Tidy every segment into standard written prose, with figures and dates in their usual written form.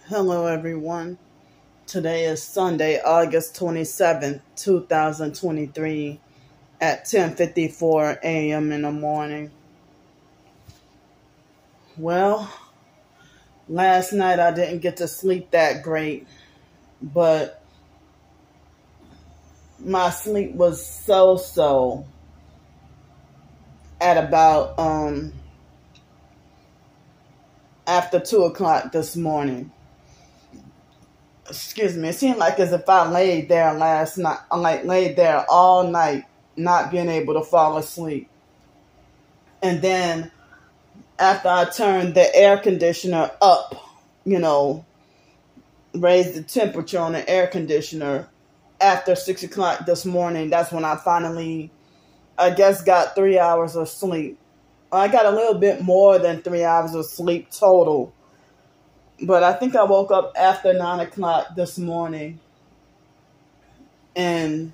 Hello everyone. Today is Sunday, August 27th, 2023 at 10:54 a.m. in the morning. Well, last night I didn't get to sleep that great, but my sleep was so at about after 2 o'clock this morning. Excuse me, it seemed like as if I laid there last night, laid there all night, not being able to fall asleep. And then after I turned the air conditioner up, raised the temperature on the air conditioner after 6 o'clock this morning, that's when I finally, got 3 hours of sleep. I got a little bit more than 3 hours of sleep total. But I think I woke up after 9 o'clock this morning. And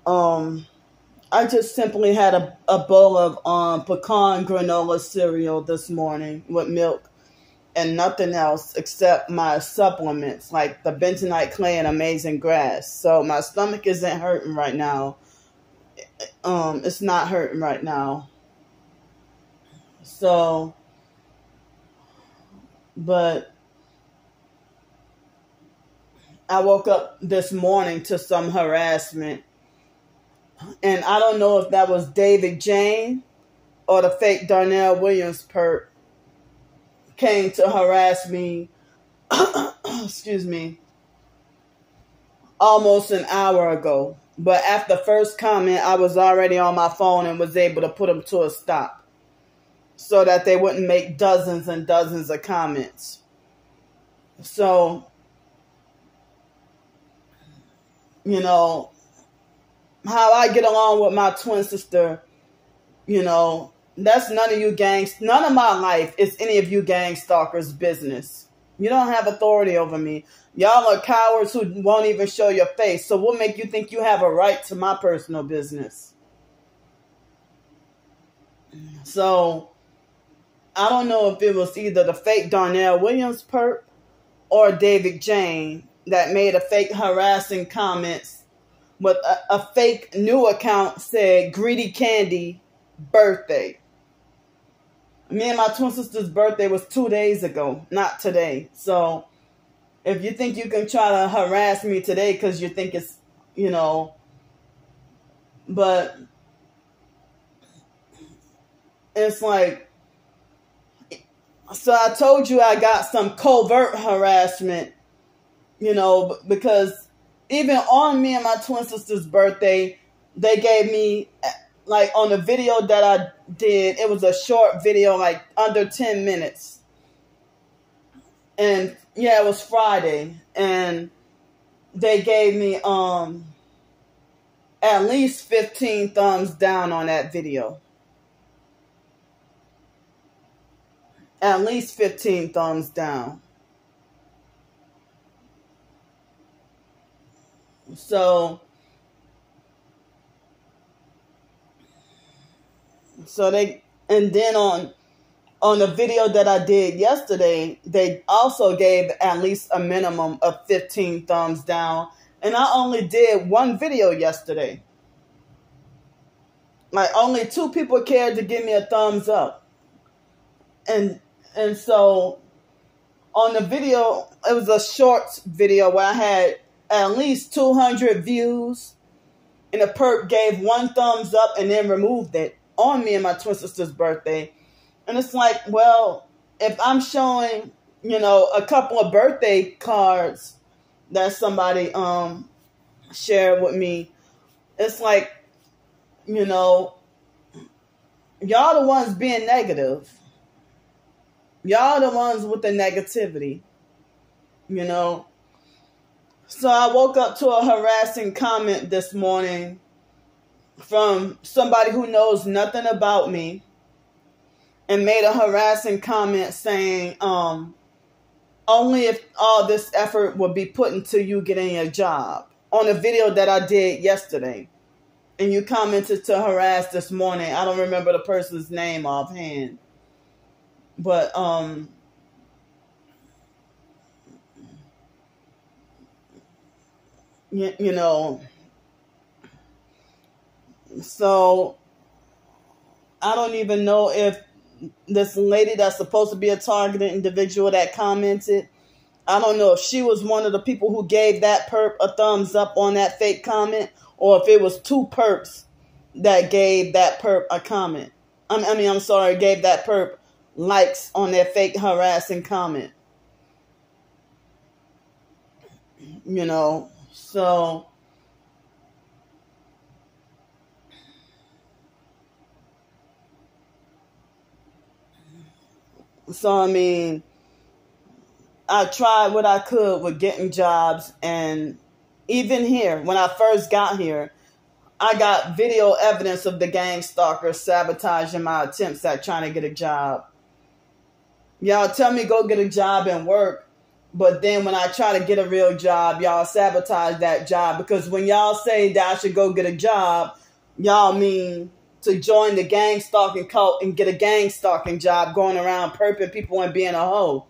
I just simply had a bowl of pecan granola cereal this morning with milk and nothing else except my supplements like the bentonite clay and amazing grass. So my stomach isn't hurting right now. It's not hurting right now. So... But I woke up this morning to some harassment. And I don't know if that was David Jane or the fake Darnell Williams perp came to harass me, excuse me, almost an hour ago. But after the first comment, I was already on my phone and was able to put them to a stop, so that they wouldn't make dozens and dozens of comments. So, how I get along with my twin sister, that's none of you gangs. None of my life is any of you gang stalkers' business. You don't have authority over me. Y'all are cowards who won't even show your face. So what make you think you have a right to my personal business? So... I don't know if it was either the fake Darnell Williams perp or David Jane that made a fake harassing comments with a fake new account said Greedy Candy birthday. Me and my twin sister's birthday was 2 days ago, not today. So if you think you can try to harass me today because you think it's, but it's like, so I told you I got some covert harassment, because even on me and my twin sister's birthday, they gave me, like on the video that I did, it was a short video, like under 10 minutes. And yeah, it was Friday. And they gave me at least 15 thumbs down on that video. At least 15 thumbs down. So they, and then on the video that I did yesterday, they also gave at least a minimum of 15 thumbs down. And I only did one video yesterday. Like only 2 people cared to give me a thumbs up. And so on the video, it was a short video where I had at least 200 views, and the perp gave 1 thumbs up and then removed it on me and my twin sister's birthday. And it's like, well, if I'm showing, a couple of birthday cards that somebody shared with me, it's like, y'all the ones being negative. Y'all the ones with the negativity, So I woke up to a harassing comment this morning from somebody who knows nothing about me and made a harassing comment saying, only if all this effort would be put into you getting a job, on a video that I did yesterday. And you commented to harass this morning. I don't remember the person's name offhand. But you know, so I don't even know if this lady that's supposed to be a targeted individual that commented, I don't know if she was one of the people who gave that perp a thumbs up on that fake comment, or if it was two perps that gave that perp a comment. I'm sorry, gave that perp likes on their fake harassing comment. You know, so I mean, I tried what I could with getting jobs, and even here, when I first got here, I got video evidence of the gang stalkers sabotaging my attempts at trying to get a job. Y'all tell me go get a job and work, but then when I try to get a real job, y'all sabotage that job, because when y'all say that I should go get a job, y'all mean to join the gang stalking cult and get a gang stalking job, going around perping people and being a hoe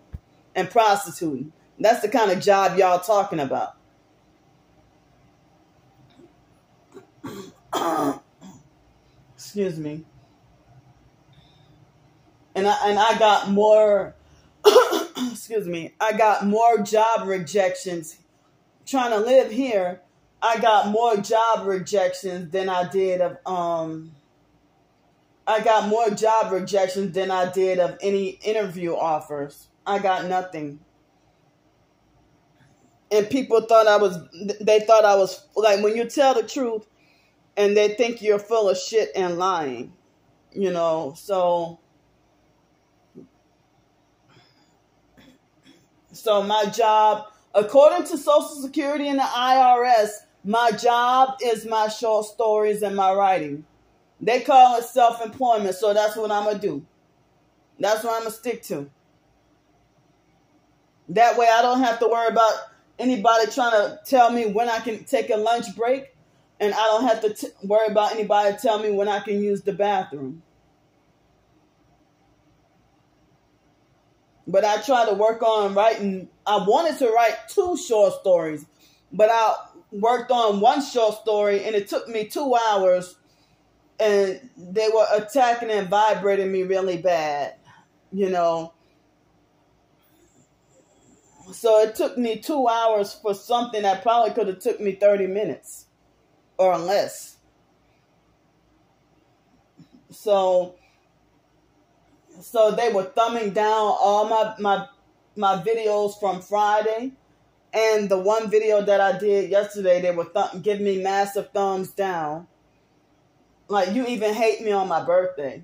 and prostituting. That's the kind of job y'all talking about. Excuse me. And I got more excuse me, I got more job rejections trying to live here. I got more job rejections than I did of any interview offers. I got nothing. And people thought I was like, when you tell the truth and they think you're full of shit and lying, you know, so my job, according to Social Security and the IRS, my job is my short stories and my writing. They call it self-employment, so that's what I'm going to do. That's what I'm going to stick to. That way I don't have to worry about anybody trying to tell me when I can take a lunch break, and I don't have to worry about anybody tell me when I can use the bathroom. But I tried to work on writing. I wanted to write 2 short stories, but I worked on 1 short story, and it took me 2 hours, and they were attacking and vibrating me really bad, you know. So it took me 2 hours for something that probably could have took me 30 minutes or less. So they were thumbing down all my videos from Friday, and the one video that I did yesterday, they were giving me massive thumbs down. Like, you even hate me on my birthday.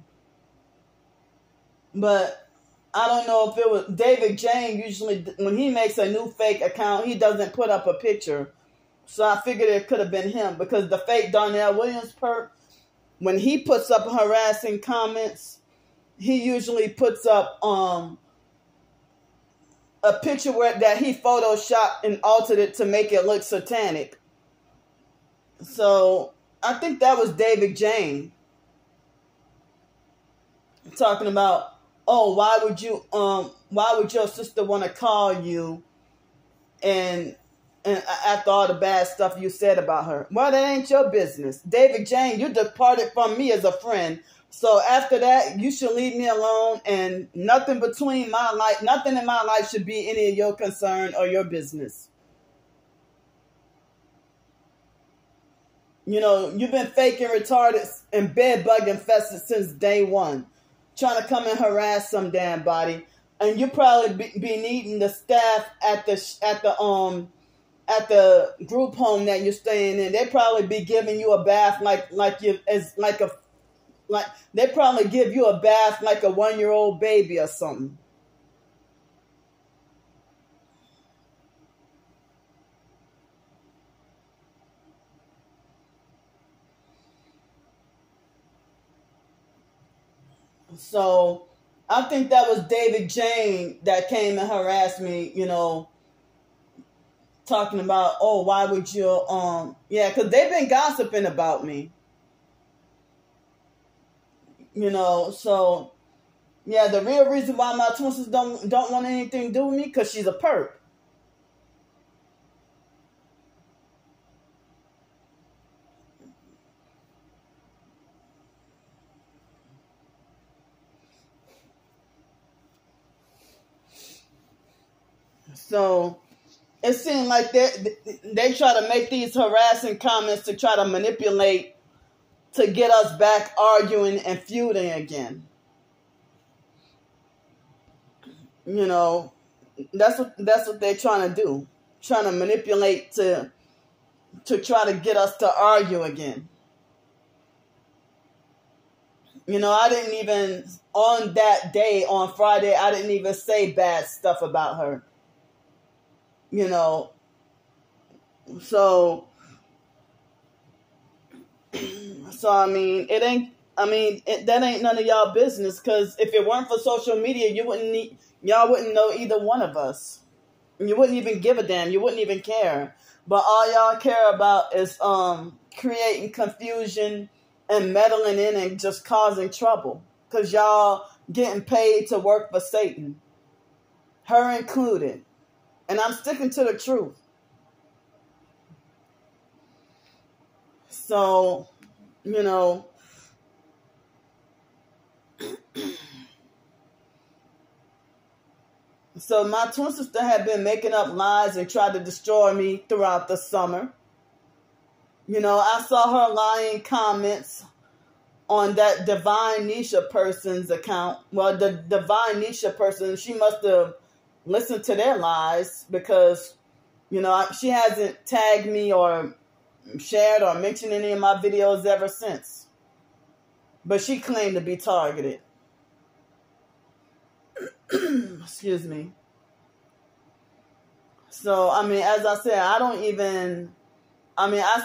But I don't know if it was David Jane. Usually when he makes a new fake account, he doesn't put up a picture. So I figured it could have been him, because the fake Darnell Williams perp, when he puts up harassing comments, he usually puts up a picture that he photoshopped and altered it to make it look satanic. So I think that was David Jane talking about, oh, why would your sister want to call you and after all the bad stuff you said about her? Well, that ain't your business. David Jane, you departed from me as a friend. So after that, you should leave me alone, and nothing in my life should be any of your concern or your business. You know, you've been faking retarded and bed bug infested since day one, trying to come and harass some damn body, and you probably be needing the staff at the group home that you're staying in. They probably be giving you a bath they probably give you a bath like a 1-year-old baby or something. So I think that was David Jane that came and harassed me, you know, talking about, oh, why would you, yeah, because they've been gossiping about me. You know, so, yeah, the real reason why my twin sister don't want anything to do with me, because she's a perp. So it seemed like they try to make these harassing comments to try to manipulate to get us back arguing and feuding again. You know, that's what they're trying to do. Trying to manipulate to try to get us to argue again. You know, I didn't even, on that day, on Friday, I didn't even say bad stuff about her. You know, so I mean, that ain't none of y'all business, because if it weren't for social media, y'all wouldn't know either one of us. You wouldn't even give a damn. You wouldn't even care. But all y'all care about is creating confusion and meddling in and just causing trouble, because y'all getting paid to work for Satan, her included. And I'm sticking to the truth. So, you know, so my twin sister had been making up lies and tried to destroy me throughout the summer. You know, I saw her lying comments on that Divine Nisha person's account. Well, the Divine Nisha person, she must have listened to their lies, because, you know, she hasn't tagged me or shared or mentioned any of my videos ever since. But she claimed to be targeted. Excuse me. So, I mean, as I said, I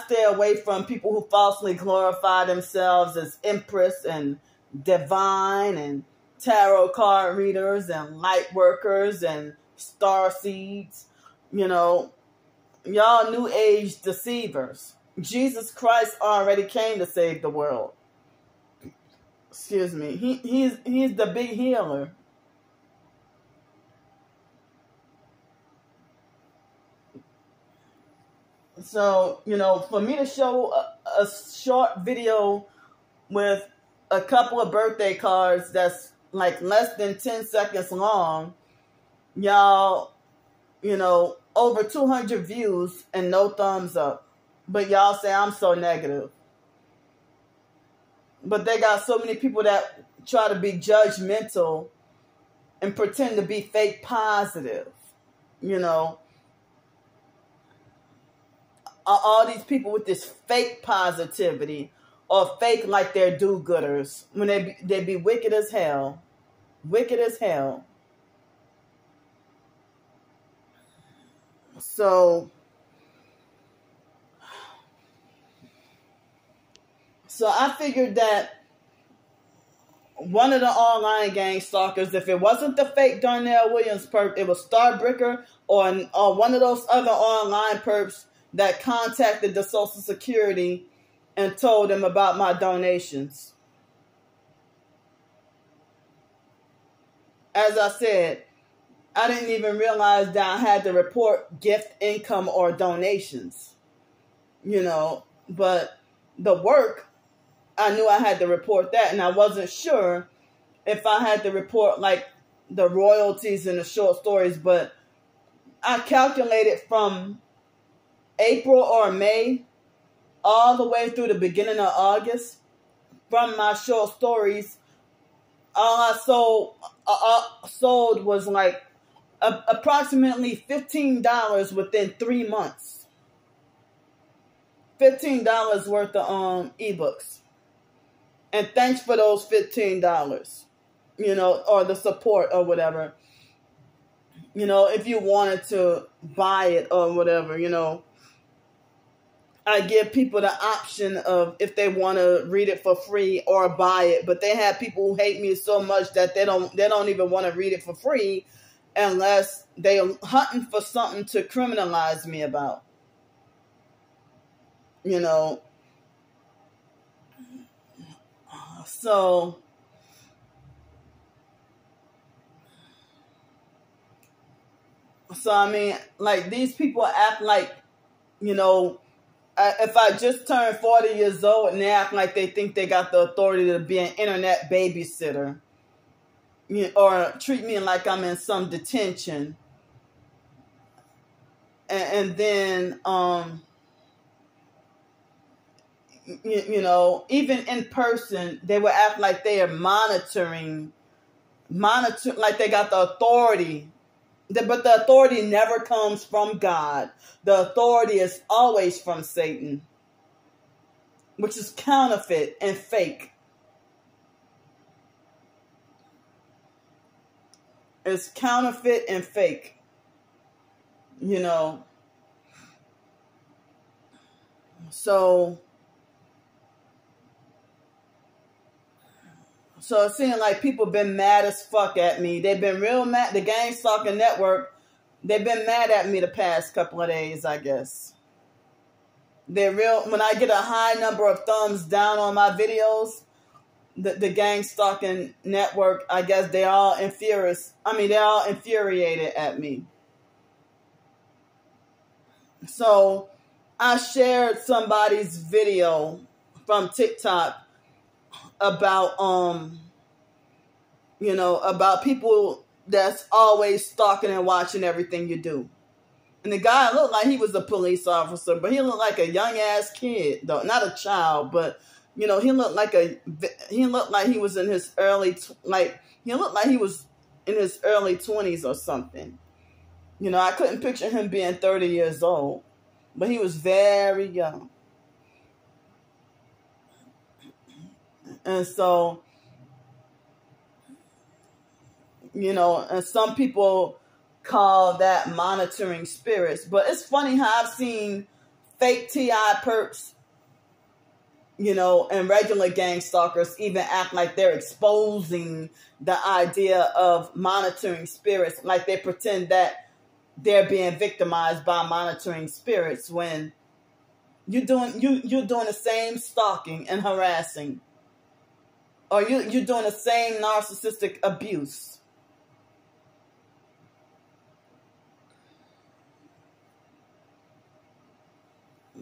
stay away from people who falsely glorify themselves as Empress and Divine and tarot card readers and light workers and star seeds. You know, y'all New Age deceivers. Jesus Christ already came to save the world. Excuse me. He's the big healer. So, you know, for me to show a short video with a couple of birthday cards that's like less than 10 seconds long, y'all, you know, over 200 views and no thumbs up. But y'all say I'm so negative. But they got so many people that try to be judgmental and pretend to be fake positive, you know. All these people with this fake positivity, or fake like they're do-gooders, when they be wicked as hell. Wicked as hell. So I figured that one of the online gang stalkers, if it wasn't the fake Darnell Williams perp, it was Starbreaker or one of those other online perps that contacted the Social Security and told them about my donations. As I said, I didn't even realize that I had to report gift, income, or donations. You know, but the work, I knew I had to report that, and I wasn't sure if I had to report like the royalties and the short stories, but I calculated from April or May all the way through the beginning of August, from my short stories, all I sold was like approximately $15 within 3 months. $15 worth of ebooks. And thanks for those $15, you know, or the support or whatever. You know, if you wanted to buy it or whatever, you know, I give people the option of if they want to read it for free or buy it. But they have people who hate me so much that they don't even want to read it for free unless they are hunting for something to criminalize me about. You know. So I mean, like, these people act like, you know, if I just turned 40 years old and they act like they think they got the authority to be an internet babysitter, or treat me like I'm in some detention, and then, you know, even in person, they would act like they are monitoring, like they got the authority. But the authority never comes from God. The authority is always from Satan, which is counterfeit and fake. It's counterfeit and fake, you know. So it seems like people been mad as fuck at me. They've been real mad. The Gang Stalking Network, they've been mad at me the past couple of days, I guess. They're real. When I get a high number of thumbs down on my videos, the Gang Stalking Network, I guess they're all they're all infuriated at me. So I shared somebody's video from TikTok about you know, about people that's always stalking and watching everything you do. And the guy looked like he was a police officer, but he looked like a young ass kid, though, not a child, but you know, he looked like he was in his early 20s or something. You know, I couldn't picture him being 30 years old, but he was very young. And so, you know, and some people call that monitoring spirits. But it's funny how I've seen fake T.I. perps, you know, and regular gang stalkers even act like they're exposing the idea of monitoring spirits, like they pretend that they're being victimized by monitoring spirits when you're doing the same stalking and harassing. Or you're doing the same narcissistic abuse.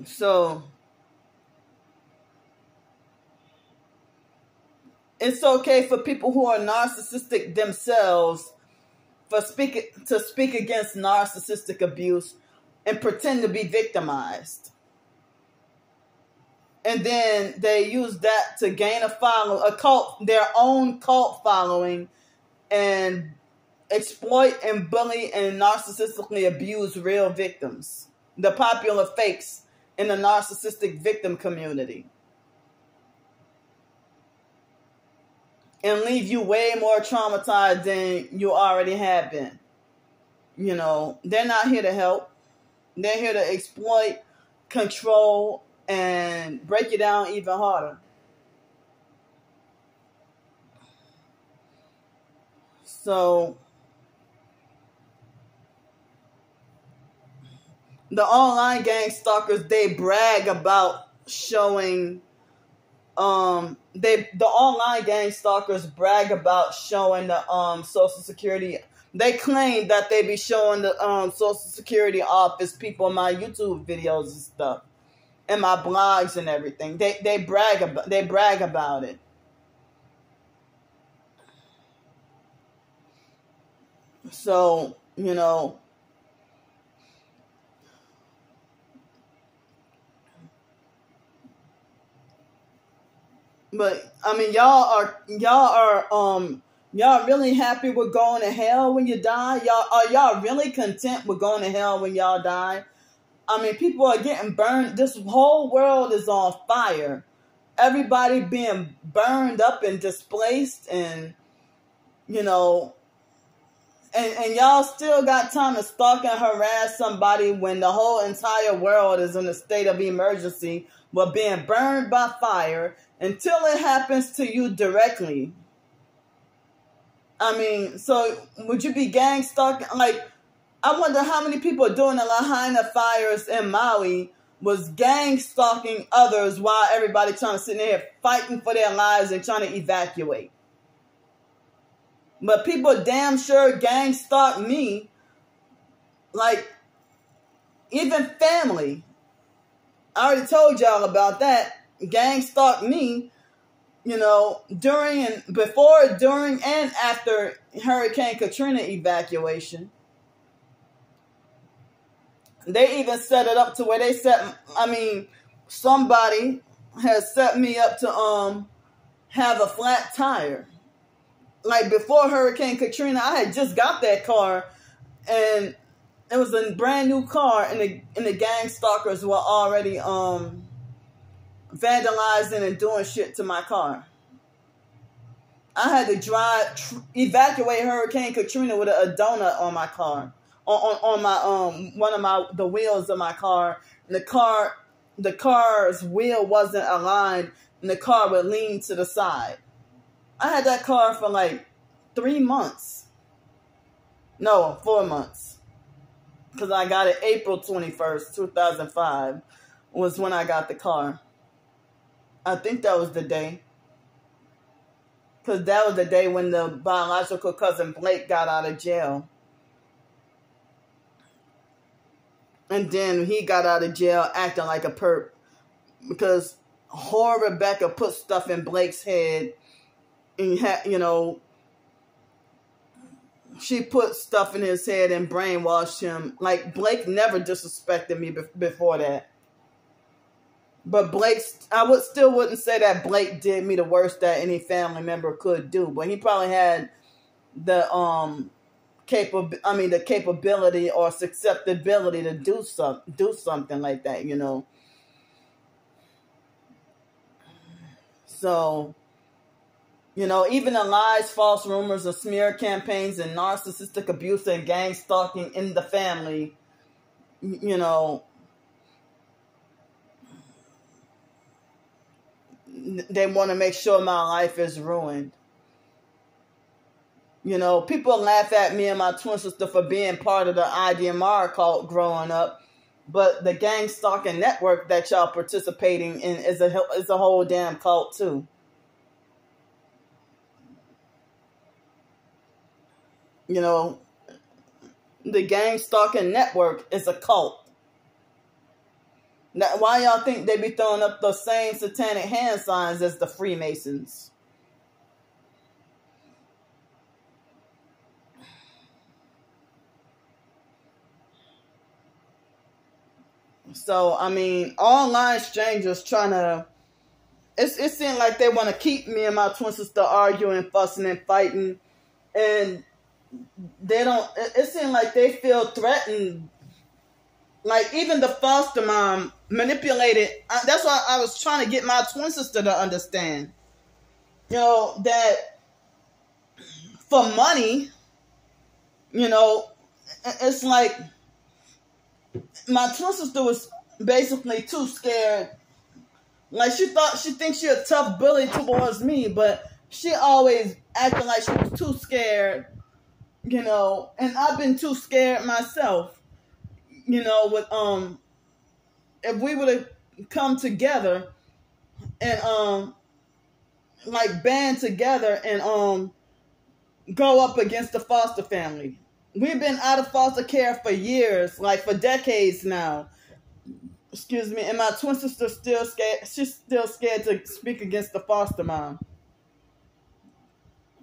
So it's okay for people who are narcissistic themselves to speak against narcissistic abuse and pretend to be victimized. And then they use that to gain their own cult following, and exploit and bully and narcissistically abuse real victims, the popular fakes in the narcissistic victim community, and leave you way more traumatized than you already have been. You know, they're not here to help. They're here to exploit, control, and break you down even harder. So the online gang stalkers, they brag about showing the online gang stalkers brag about showing the Social Security. They claim that they be showing the Social Security office people in my YouTube videos and stuff, and my blogs and everything. They brag about it. So, you know, but I mean, y'all really happy with going to hell when you die? Y'all really content with going to hell when y'all die? I mean, people are getting burned. This whole world is on fire. Everybody being burned up and displaced, and you know, and y'all still got time to stalk and harass somebody when the whole entire world is in a state of emergency, but being burned by fire until it happens to you directly. I mean, so would you be gang stalking? Like, I wonder how many people during the Lahaina fires in Maui was gang stalking others while everybody trying to sit there fighting for their lives and trying to evacuate. But people damn sure gang stalk me. Like, even family. I already told y'all about that. Gang stalk me, you know, before, during, and after Hurricane Katrina evacuation. They even set it up to where they somebody has set me up to have a flat tire. Like before Hurricane Katrina, I had just got that car, and it was a brand new car, and the gang stalkers were already vandalizing and doing shit to my car. I had to evacuate Hurricane Katrina with a donut on my car, on my the wheels of my car. And the car's wheel wasn't aligned, and the car would lean to the side. I had that car for like 3 months. No, 4 months. Because I got it April 21st, 2005 was when I got the car. I think that was the day. Because that was the day when the biological cousin Blake got out of jail. And then he got out of jail acting like a perp. Because whore Rebecca put stuff in Blake's head. And, she put stuff in his head and brainwashed him. Like, Blake never disrespected me before that. But I still wouldn't say that Blake did me the worst that any family member could do. But he probably had the capability or susceptibility to do something like that, So, even the lies, false rumors, and smear campaigns, and narcissistic abuse and gang stalking in the family, they want to make sure my life is ruined. People laugh at me and my twin sister for being part of the IDMR cult growing up, but the gang stalking network that y'all participating in is a whole damn cult too. The gang stalking network is a cult. Now, why y'all think they be throwing up the same satanic hand signs as the Freemasons? So, online strangers trying to... It seems like they want to keep me and my twin sister arguing, fussing, and fighting. And they don't... It seems like they feel threatened. Like, even the foster mom manipulated... That's why I was trying to get my twin sister to understand. That for money, it's like... My twin sister was basically too scared. Like, she thinks she's a tough bully towards me, but she always acted like she was too scared, and I've been too scared myself. With if we would have come together and band together and go up against the foster family. We've been out of foster care for years, like for decades now. Excuse me, and my twin sister's still scared. She's still scared to speak against the foster mom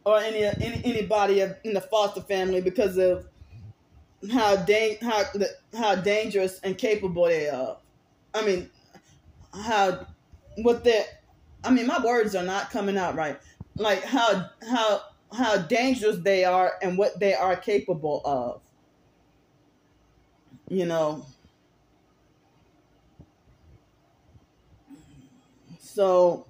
or anybody in the foster family because of how dangerous and capable they are. My words are not coming out right. Like how dangerous they are and what they are capable of. So,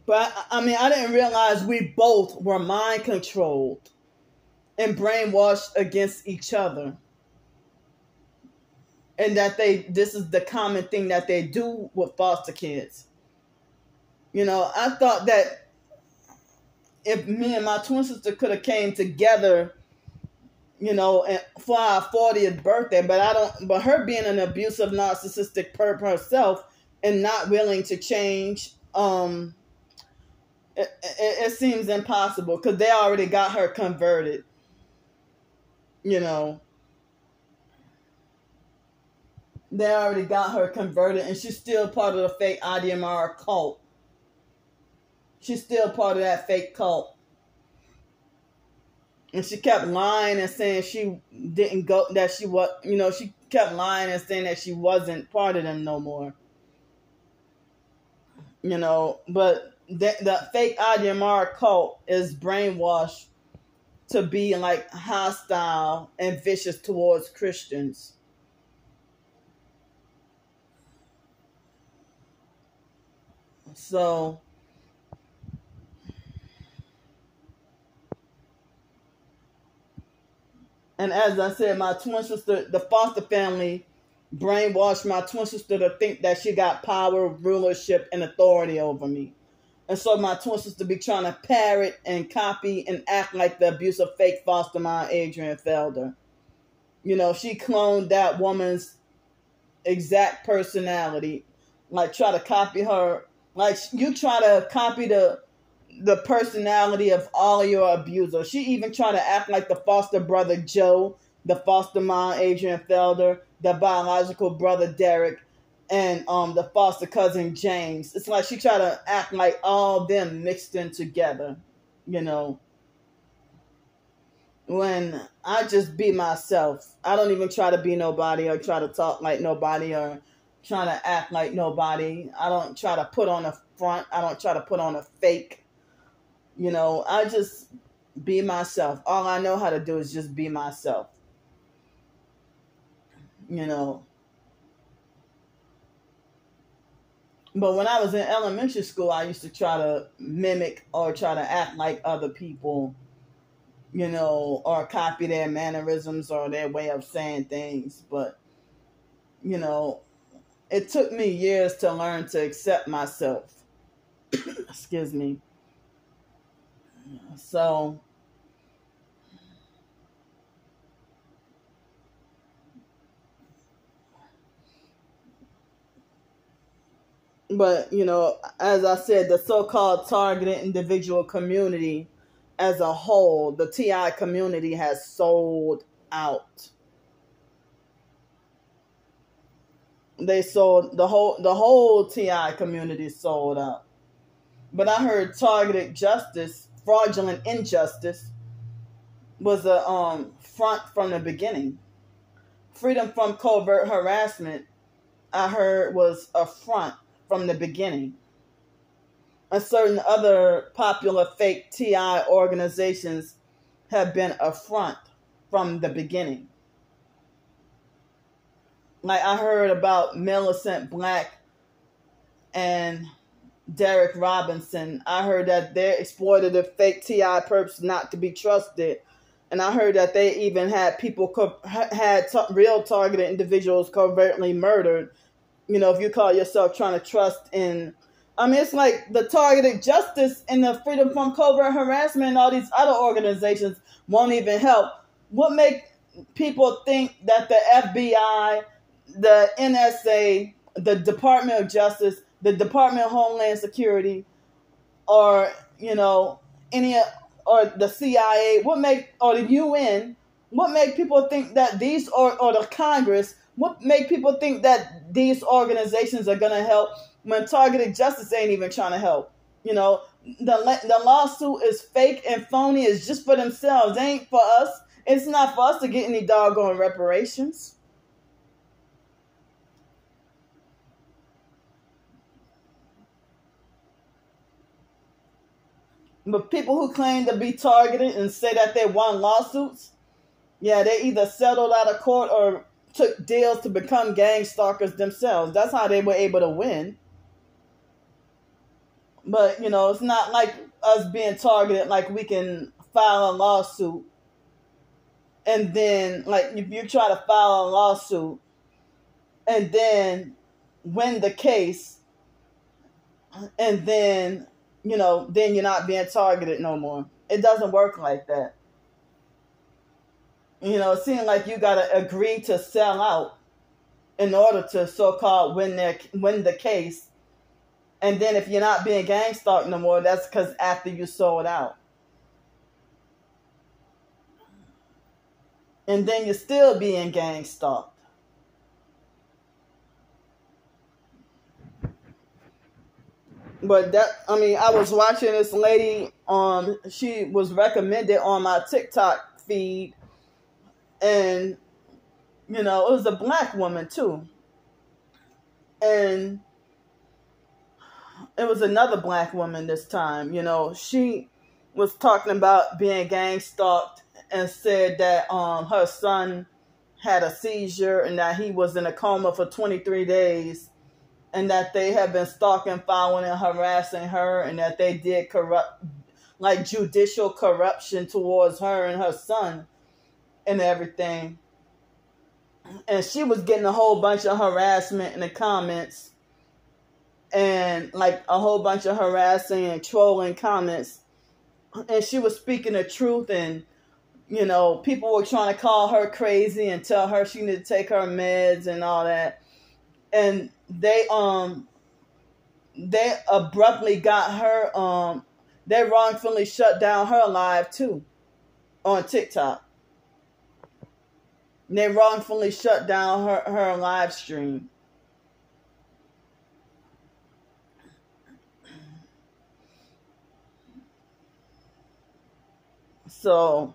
but I didn't realize we both were mind controlled and brainwashed against each other. And that this is the common thing that they do with foster kids. I thought that if me and my twin sister could have came together, for our 40th birthday, but her being an abusive, narcissistic perp herself and not willing to change, it seems impossible because they already got her converted, They already got her converted, and she's still part of the fake IDMR cult. She's still part of that fake cult. And she kept lying and saying she didn't go, that she was, she kept lying and saying that she wasn't part of them no more. But the fake IDMR cult is brainwashed to be like hostile and vicious towards Christians. So, and as I said, my twin sister, the foster family, brainwashed my twin sister to think that she got power, rulership, and authority over me. And so my twin sister be trying to parrot and copy and act like the abusive fake foster mom, Adrian Felder. She cloned that woman's exact personality. Like, try to copy her. Like, you try to copy the personality of all your abusers. She even tried to act like the foster brother Joe, the foster mom Adrian Felder, the biological brother Derek, and the foster cousin James. It's like she tried to act like all them mixed in together, when I just be myself. I don't even try to be nobody or try to talk like nobody or try to act like nobody. I don't try to put on a front. I don't try to put on a fake. I just be myself. All I know how to do is just be myself. But when I was in elementary school, I used to try to mimic or try to act like other people, or copy their mannerisms or their way of saying things. But, it took me years to learn to accept myself. Excuse me. So, but, as I said, the so-called targeted individual community as a whole, the TI community has sold out. They sold the whole TI community sold out. But I heard targeted justice, fraudulent injustice, was a front from the beginning. Freedom from covert harassment, I heard, was a front from the beginning. And certain other popular fake TI organizations have been a front from the beginning. Like, I heard about Millicent Black and Derek Robinson. I heard that they're exploitative fake TI perps not to be trusted. And I heard that they even had people, real targeted individuals covertly murdered. If you call yourself trying to trust in, it's like the targeted justice and the freedom from covert harassment and all these other organizations won't even help. What make people think that the FBI, the NSA, the Department of Justice, the Department of Homeland Security, or or the CIA, or the UN, what make people think that these, or the Congress, what make people think that these organizations are going to help when targeted justice ain't even trying to help? The lawsuit is fake and phony. It's just for themselves. It ain't for us. It's not for us to get any doggone reparations. But people who claim to be targeted and say that they won lawsuits, yeah, they either settled out of court or took deals to become gang stalkers themselves. That's how they were able to win. But, it's not like us being targeted, like we can file a lawsuit. And then, like, if you try to file a lawsuit and then win the case, and then, then you're not being targeted no more. It doesn't work like that. It seems like you got to agree to sell out in order to so-called win the case. And then if you're not being gang stalked no more, that's because after you sold out. And then you're still being gang stalked. But I was watching this lady she was recommended on my TikTok feed, and it was a black woman too. And it was another black woman this time. She was talking about being gang stalked and said that her son had a seizure and that he was in a coma for 23 days and that they had been stalking, following, and harassing her, and that they did judicial corruption towards her and her son and everything. And she was getting a whole bunch of harassment in the comments, and a whole bunch of harassing and trolling comments. And she was speaking the truth, and people were trying to call her crazy and tell her she needed to take her meds and all that. And they abruptly got her, they wrongfully shut down her live too on TikTok. They wrongfully shut down her live stream. So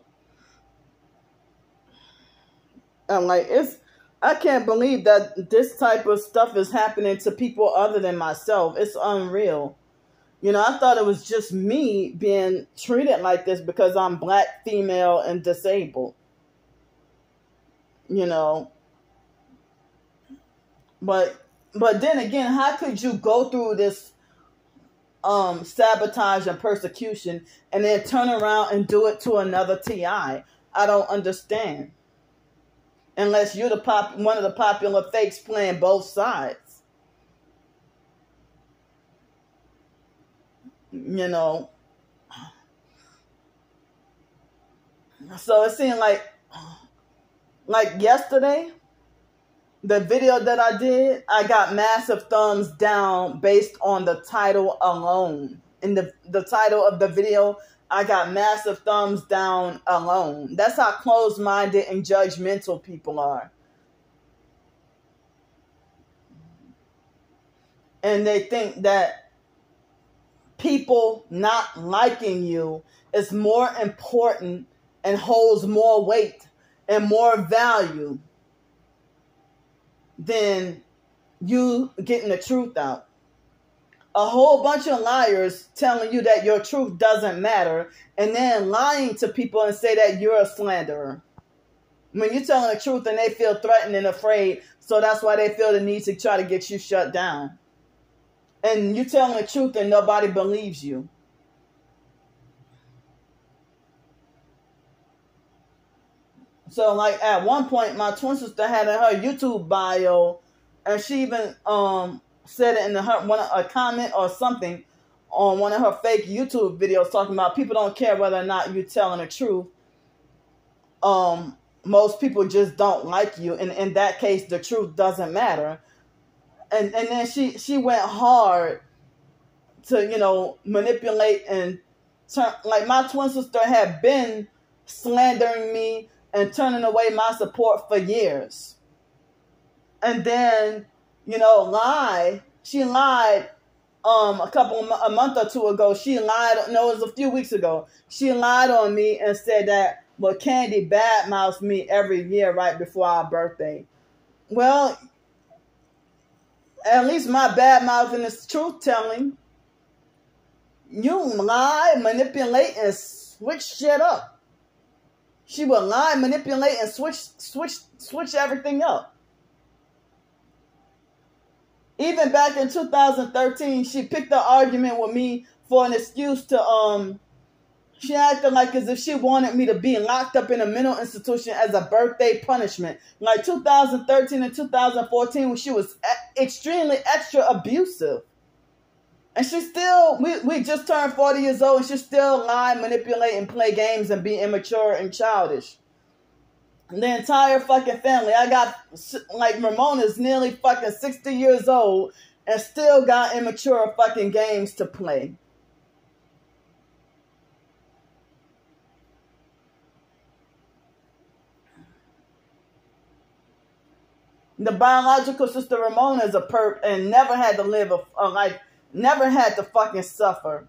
I'm like, I can't believe that this type of stuff is happening to people other than myself. It's unreal. I thought it was just me being treated like this because I'm black, female, and disabled. But then again, how could you go through this sabotage and persecution and then turn around and do it to another TI? I don't understand. Unless you're one of the popular fakes playing both sides. So it seemed like yesterday, the video that I did, I got massive thumbs down based on the title alone. In the title of the video, I got massive thumbs down alone. That's how closed-minded and judgmental people are. And they think that people not liking you is more important and holds more weight and more value than you getting the truth out. A whole bunch of liars telling you that your truth doesn't matter, and then lying to people and say that you're a slanderer. When you're telling the truth and they feel threatened and afraid, so that's why they feel the need to try to get you shut down. And you're telling the truth and nobody believes you. So at one point, my twin sister had in her YouTube bio, and she even said it in a comment or something on one of her fake YouTube videos, talking about people don't care whether or not you're telling the truth. Most people just don't like you, and in that case, the truth doesn't matter. And then she went hard to manipulate and turn. My twin sister had been slandering me and turning away my support for years. And then, she lied a month or two ago. She lied, no, it was a few weeks ago. She lied on me and said that, Candy badmouths me every year right before our birthday. Well, at least my badmouthing is truth-telling. You lie, manipulate, and switch shit up. She would lie, manipulate, and switch everything up. Even back in 2013, she picked an argument with me for an excuse to, she acted like as if she wanted me to be locked up in a mental institution as a birthday punishment. 2013 and 2014, when she was extremely extra abusive. And she still, we just turned 40 years old, and she still lie, manipulate, and play games and be immature and childish. And the entire fucking family. I got, Ramona's nearly fucking 60 years old and still got immature fucking games to play. The biological sister Ramona is a perp and never had to live a life, never had to fucking suffer.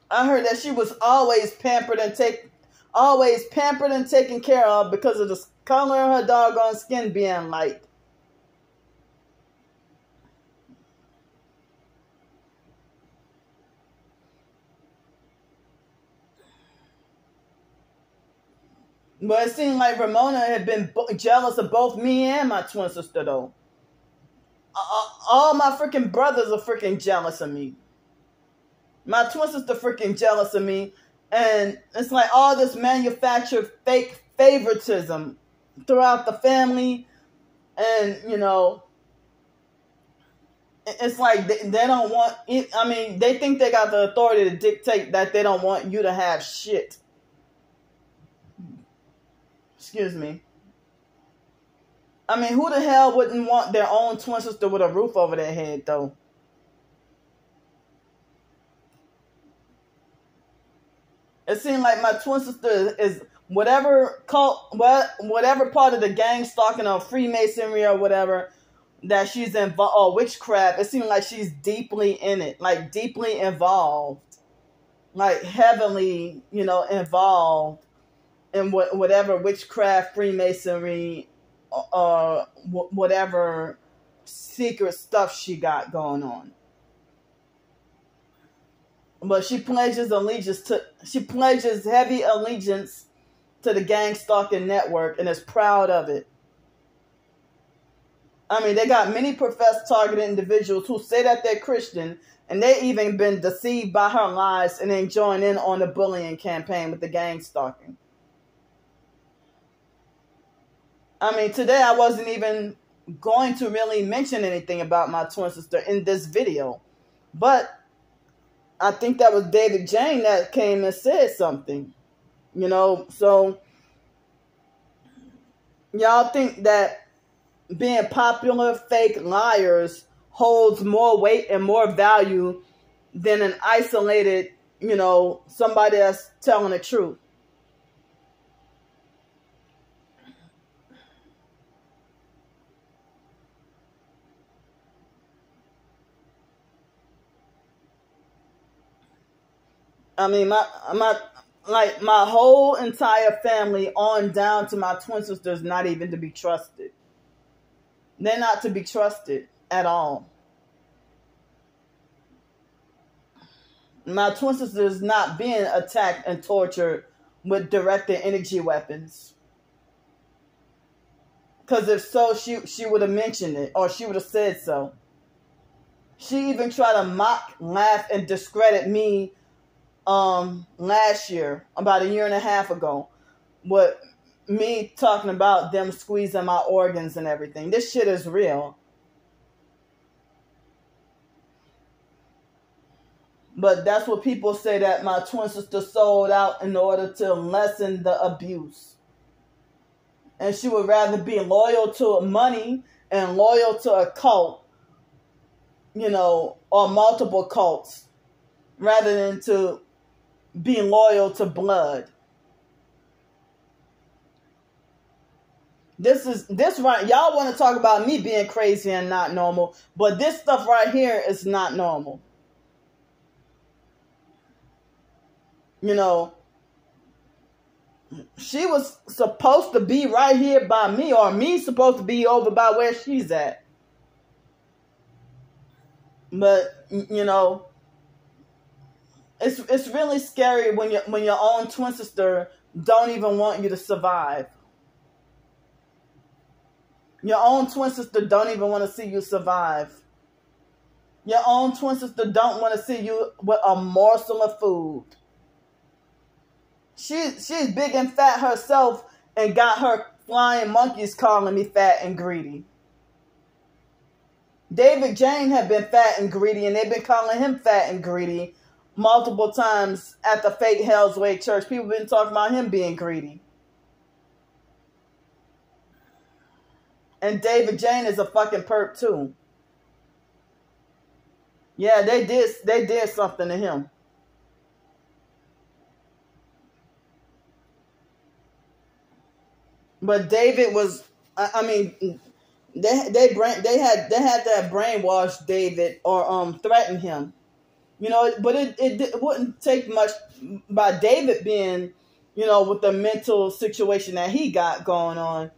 I heard that she was always pampered and taken care of because of the color of her doggone skin being light. But it seemed like Ramona had been jealous of both me and my twin sister, though. All my freaking brothers are freaking jealous of me. My twin sister freaking jealous of me. And it's like all this manufactured fake favoritism throughout the family. And, you know, it's like they don't want it. I mean, they think they got the authority to dictate that they don't want you to have shit. Excuse me. I mean, who the hell wouldn't want their own twin sister with a roof over their head, though? It seems like my twin sister is whatever cult, whatever part of the gang stalking or Freemasonry or whatever that she's involved, or witchcraft. It seems like she's deeply in it, like deeply involved, like heavily, you know, involved in whatever witchcraft, Freemasonry, or whatever secret stuff she got going on. But she pledges heavy allegiance to the gang stalking network and is proud of it. I mean, they got many professed targeted individuals who say that they're Christian, and they even been deceived by her lies and then join in on the bullying campaign with the gang stalking. I mean, today I wasn't even going to really mention anything about my twin sister in this video, but I think that was David Jane that came and said something, you know. So y'all think that being popular fake liars holds more weight and more value than an isolated, you know, somebody that's telling the truth. I mean, my whole entire family on down to my twin sisters not even to be trusted. They're not to be trusted at all. My twin sister is not being attacked and tortured with directed energy weapons. Because if so, she would have mentioned it, or she would have said so. She even tried to mock, laugh, and discredit me last year, about a year and a half ago, with me talking about them squeezing my organs and everything. This shit is real. But that's what people say, that my twin sister sold out in order to lessen the abuse. And she would rather be loyal to money and loyal to a cult, you know, or multiple cults, rather than to be loyal to blood. This right, y'all want to talk about me being crazy and not normal, but this stuff right here is not normal. You know, she was supposed to be right here by me, or me supposed to be over by where she's at. But, you know, it's really scary when your own twin sister don't even want you to survive. Your own twin sister don't even want to see you survive. Your own twin sister don't want to see you with a morsel of food. She's big and fat herself and got her flying monkeys calling me fat and greedy. David Jane had been fat and greedy, and they've been calling him fat and greedy multiple times at the fake Hell's Way church. People have been talking about him being greedy. And David Jane is a fucking perp too. Yeah, they did something to him. But David was, I mean, they had to brainwash David or threaten him, But it wouldn't take much by David being, with the mental situation that he got going on,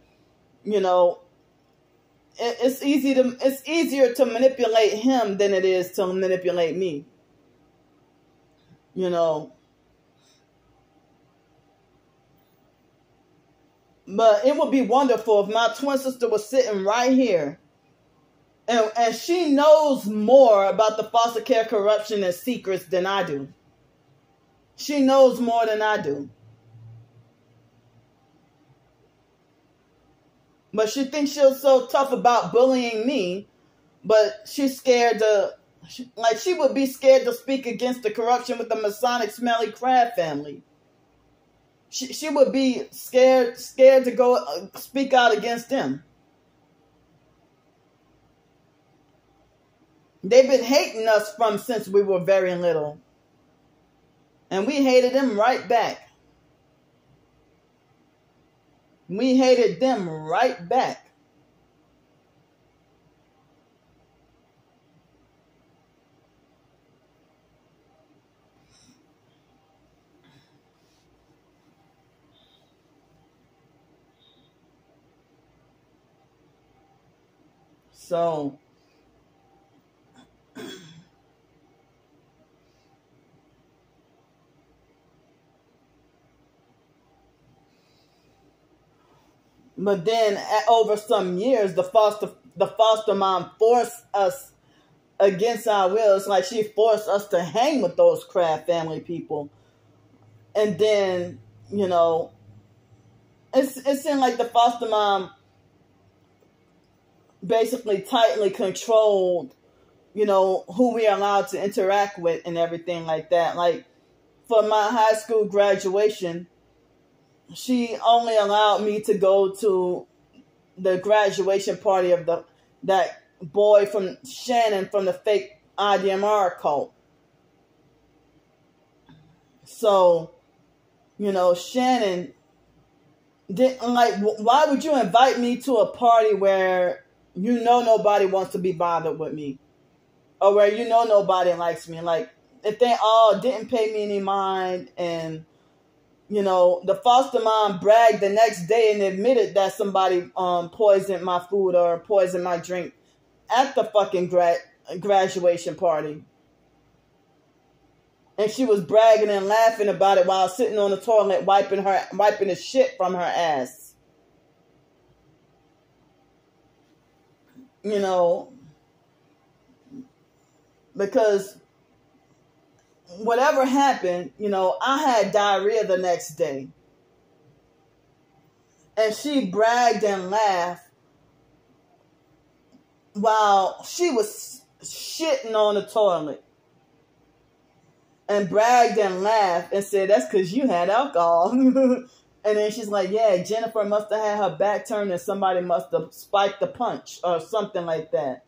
It's easier to manipulate him than it is to manipulate me, But it would be wonderful if my twin sister was sitting right here, and she knows more about the foster care corruption and secrets than I do. She knows more than I do. But she thinks she's so tough about bullying me, but she's scared she would be scared to speak against the corruption with the Masonic smelly crab family. She would be scared to go speak out against them. They've been hating us since we were very little. And we hated them right back. We hated them right back. So, but then over some years, the foster mom forced us against our will. It's like she forced us to hang with those crab family people. And then, it seemed like the foster mom basically tightly controlled, who we are allowed to interact with and everything like that. Like, for my high school graduation, she only allowed me to go to the graduation party of that boy from Shannon from the fake IDMR cult. So, Shannon didn't why would you invite me to a party where nobody wants to be bothered with me, or where nobody likes me? Like, if they all didn't pay me any mind, and the foster mom bragged the next day and admitted that somebody poisoned my food or poisoned my drink at the fucking graduation party. And she was bragging and laughing about it while sitting on the toilet wiping the shit from her ass. Because whatever happened, I had diarrhea the next day. And she bragged and laughed while she was shitting on the toilet. And bragged and laughed and said, that's because you had alcohol. And then she's like, yeah, Jennifer must have had her back turned and somebody must have spiked the punch or something like that.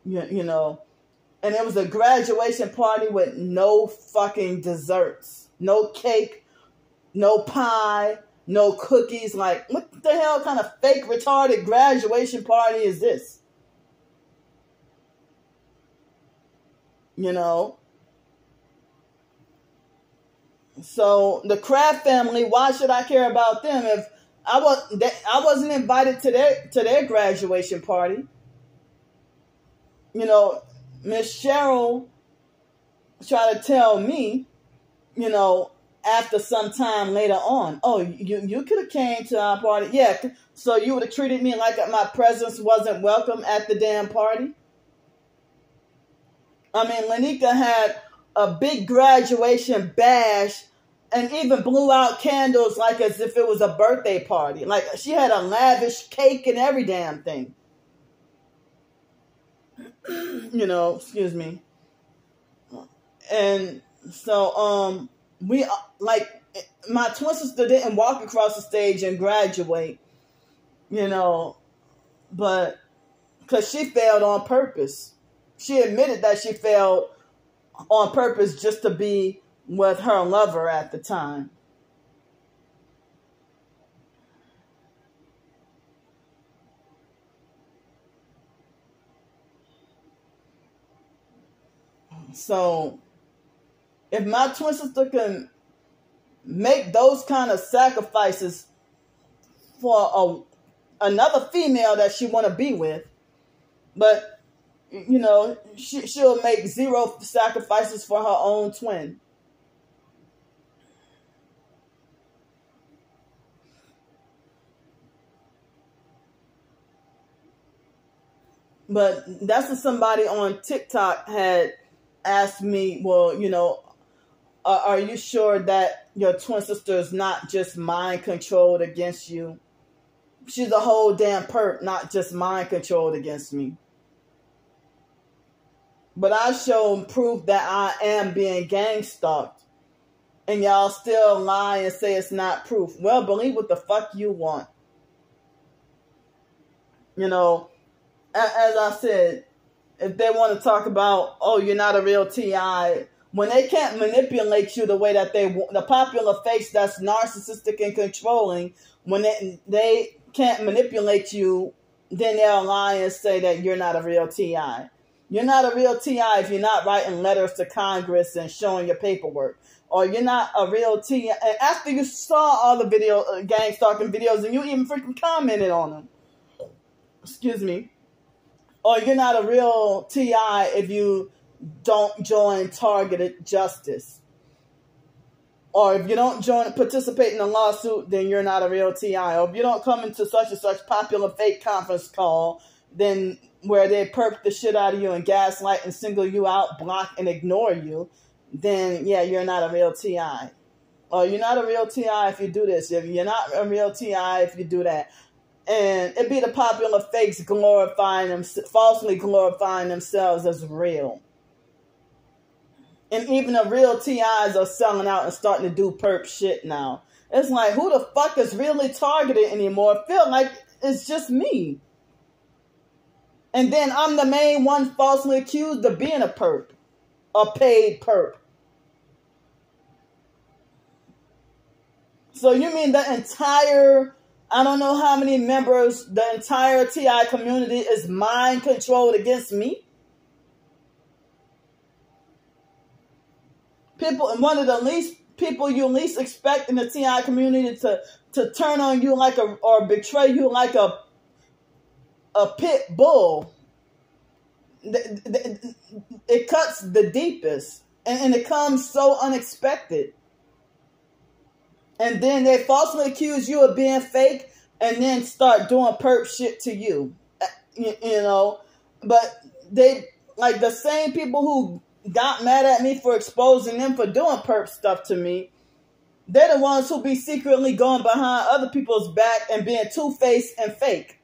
And it was a graduation party with no fucking desserts. No cake, no pie, no cookies. Like, what the hell kind of fake retarded graduation party is this? So the Kraft family, why should I care about them if I wasn't invited to their graduation party? Miss Cheryl tried to tell me, after some time later on, oh, you could have came to our party. Yeah, so you would have treated me like my presence wasn't welcome at the damn party? I mean, Lanika had a big graduation bash and even blew out candles like as if it was a birthday party. Like, she had a lavish cake and every damn thing. Excuse me. And so, we, my twin sister didn't walk across the stage and graduate, but because she failed on purpose. She admitted that she failed on purpose just to be with her lover at the time. So if my twin sister can make those kind of sacrifices for another female that she want to be with, but you know, she'll make zero sacrifices for her own twin. But that's what somebody on TikTok had asked me, well, you know, are you sure that your twin sister is not just mind controlled against you? She's a whole damn perp, not just mind controlled against me. But I show proof that I am being gang stalked. And y'all still lie and say it's not proof. Well, believe what the fuck you want. You know, as I said, if they want to talk about, oh, you're not a real TI, when they can't manipulate you the way that they want, the popular face that's narcissistic and controlling, when they can't manipulate you, then they'll lie and say that you're not a real TI. You're not a real TI if you're not writing letters to Congress and showing your paperwork. Or you're not a real TI. And after you saw all the gang stalking videos and you even freaking commented on them. Excuse me. Or you're not a real TI if you don't join targeted justice. Or if you don't participate in a lawsuit, then you're not a real TI. Or if you don't come into such and such popular fake conference call, then where they perp the shit out of you and gaslight and single you out, block and ignore you, then yeah, you're not a real TI. Or you're not a real TI if you do this. If you're not a real TI if you do that. And it be the popular fakes falsely glorifying themselves as real. And even the real TIs are selling out and starting to do perp shit now. It's like, who the fuck is really targeted anymore? I feel like it's just me. And then I'm the main one falsely accused of being a perp. A paid perp. So you mean the entire, I don't know how many members, the entire TI community is mind controlled against me? One of the least people you least expect in the TI community to turn on you like or betray you like a pit bull. It cuts the deepest, and it comes so unexpected. And then they falsely accuse you of being fake and then start doing perp shit to you. You know, but they, like the same people who got mad at me for exposing them for doing perp stuff to me, they're the ones who be secretly going behind other people's back and being two-faced and fake.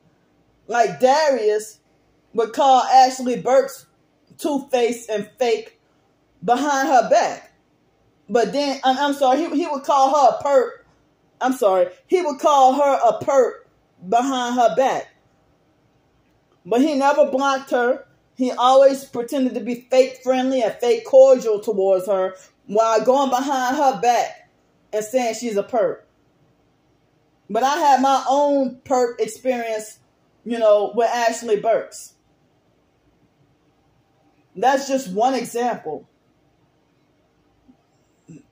Like Darius would call Ashley Burks two-faced and fake behind her back. But then, I'm sorry, he would call her a perp. I'm sorry, he would call her a perp behind her back. But he never blocked her. He always pretended to be fake friendly and fake cordial towards her while going behind her back and saying she's a perp. But I had my own perp experience, you know, with Ashley Burks. That's just one example.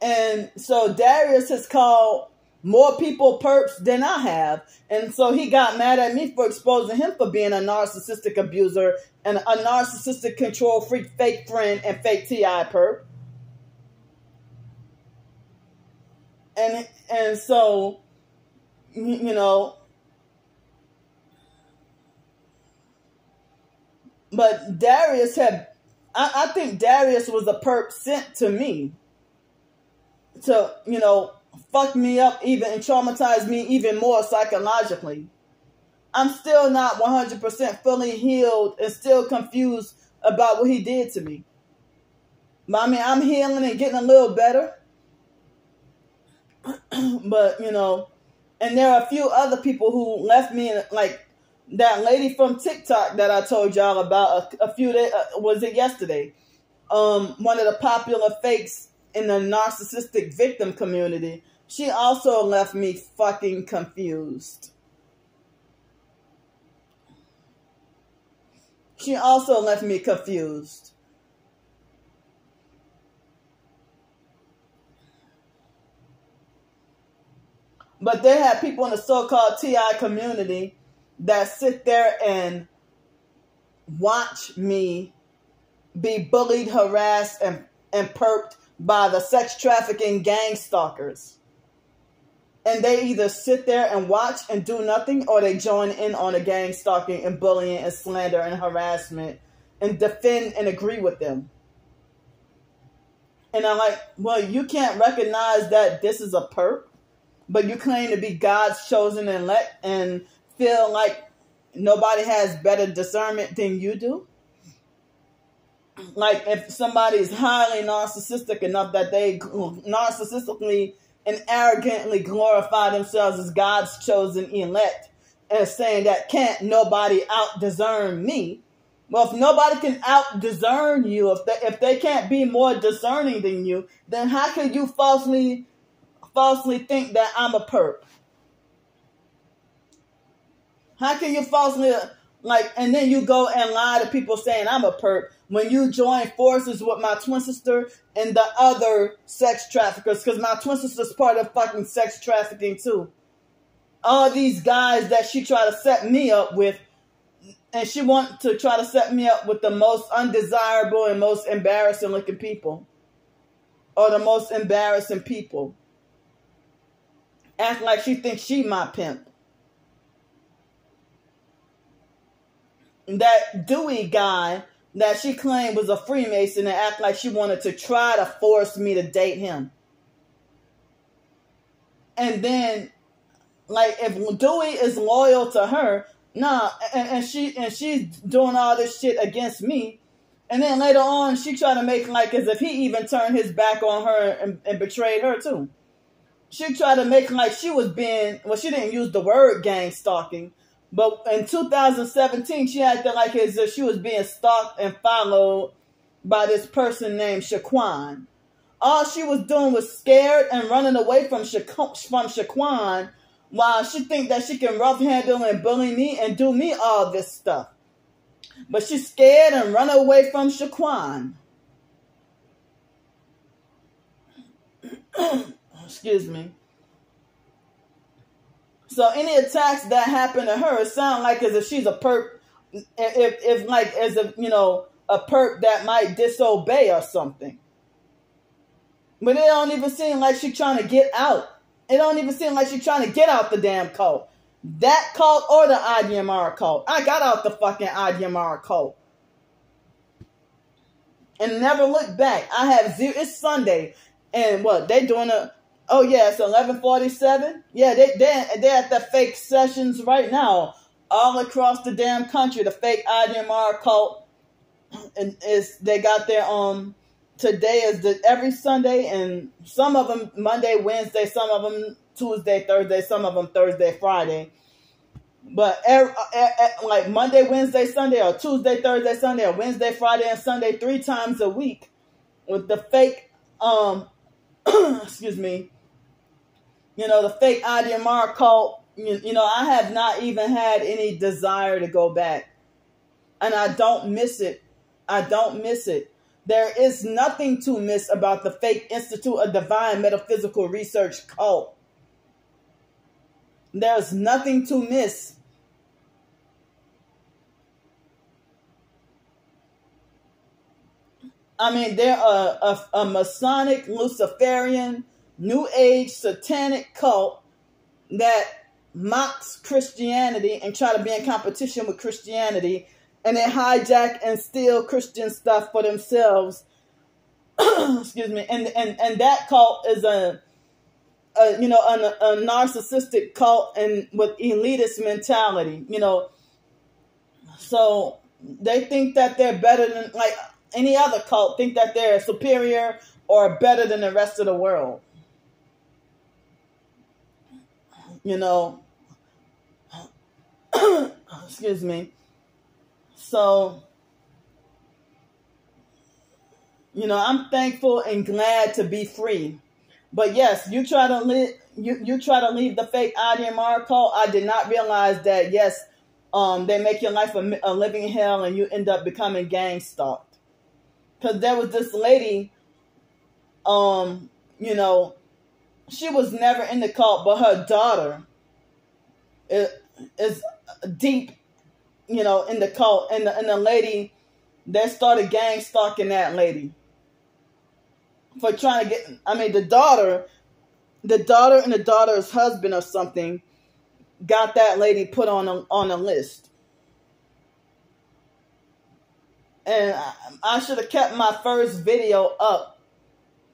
And so Darius has called more people perps than I have. And so he got mad at me for exposing him for being a narcissistic abuser and a narcissistic control freak, fake friend, and fake TI perp. And so, you know, but Darius had, I think Darius was a perp sent to me to, you know, fuck me up even and traumatize me even more psychologically. I'm still not 100% fully healed and still confused about what he did to me. But I mean, I'm healing and getting a little better. But, you know, and there are a few other people who left me, like that lady from TikTok that I told y'all about a few days, was it yesterday? One of the popular fakes in the narcissistic victim community. She also left me fucking confused. She also left me confused. But they have people in the so-called TI community that sit there and watch me be bullied, harassed, and perped by the sex trafficking gang stalkers. And they either sit there and watch and do nothing, or they join in on the gang stalking and bullying and slander and harassment and defend and agree with them. And I'm like, well, you can't recognize that this is a perp, but you claim to be God's chosen elect and feel like nobody has better discernment than you do? Like, if somebody is highly narcissistic enough that they narcissistically and arrogantly glorify themselves as God's chosen elect and saying that can't nobody out-discern me. Well, if nobody can out-discern you, if they can't be more discerning than you, then how can you falsely think that I'm a perp? How can you falsely, and then you go and lie to people saying I'm a perp when you join forces with my twin sister and the other sex traffickers, because my twin sister's part of fucking sex trafficking too. All these guys that she tried to set me up with, and she wanted to try to set me up with the most undesirable and most embarrassing looking people, or the most embarrassing people. Act like she thinks she my pimp. That Dewey guy that she claimed was a Freemason and act like she wanted to try to force me to date him. And then, if Dewey is loyal to her, nah, and she's doing all this shit against me, and then later on she tried to make as if he even turned his back on her and betrayed her too. She tried to make like she was being, well, she didn't use the word gang stalking, but in 2017, she acted like as if she was being stalked and followed by this person named Shaquan. All she was doing was scared and running away from Shaquan, while she think that she can rough handle and bully me and do me all this stuff. But she's scared and run away from Shaquan. Excuse me. So any attacks that happen to her sound like as if she's a perp, as if, a perp that might disobey or something. But it don't even seem like she's trying to get out. It don't even seem like she's trying to get out the damn cult. That cult or the IDMR cult. I got out the fucking IDMR cult. And never looked back. I have zero. It's Sunday. And what? They doing oh yeah, it's 11:47. Yeah, they're at the fake sessions right now. All across the damn country. The fake IDMR cult. And they got their, today is every Sunday, and some of them Monday, Wednesday, some of them Tuesday, Thursday, some of them Thursday, Friday. But like Monday, Wednesday, Sunday, or Tuesday, Thursday, Sunday, or Wednesday, Friday, and Sunday, 3 times a week with the fake, excuse me, the fake IDMR cult. I have not even had any desire to go back, and I don't miss it. I don't miss it. There is nothing to miss about the fake Institute of Divine Metaphysical Research cult. There's nothing to miss. I mean, they're a Masonic, Luciferian, New Age, satanic cult that mocks Christianity and try to be in competition with Christianity. And they hijack and steal Christian stuff for themselves. Excuse me. And that cult is a narcissistic cult and with elitist mentality. So they think that they're better than like any other cult. Think that they're superior or better than the rest of the world. Excuse me. So, I'm thankful and glad to be free. But yes, you try to leave the fake IDMR cult. I did not realize that, yes, they make your life a living hell and you end up becoming gang stalked. Because there was this lady, she was never in the cult, but her daughter is deep, you know, in the cult. And the lady that started gang stalking that lady for trying to get, I mean, the daughter and the daughter's husband or something got that lady put on a list. And I should have kept my first video up,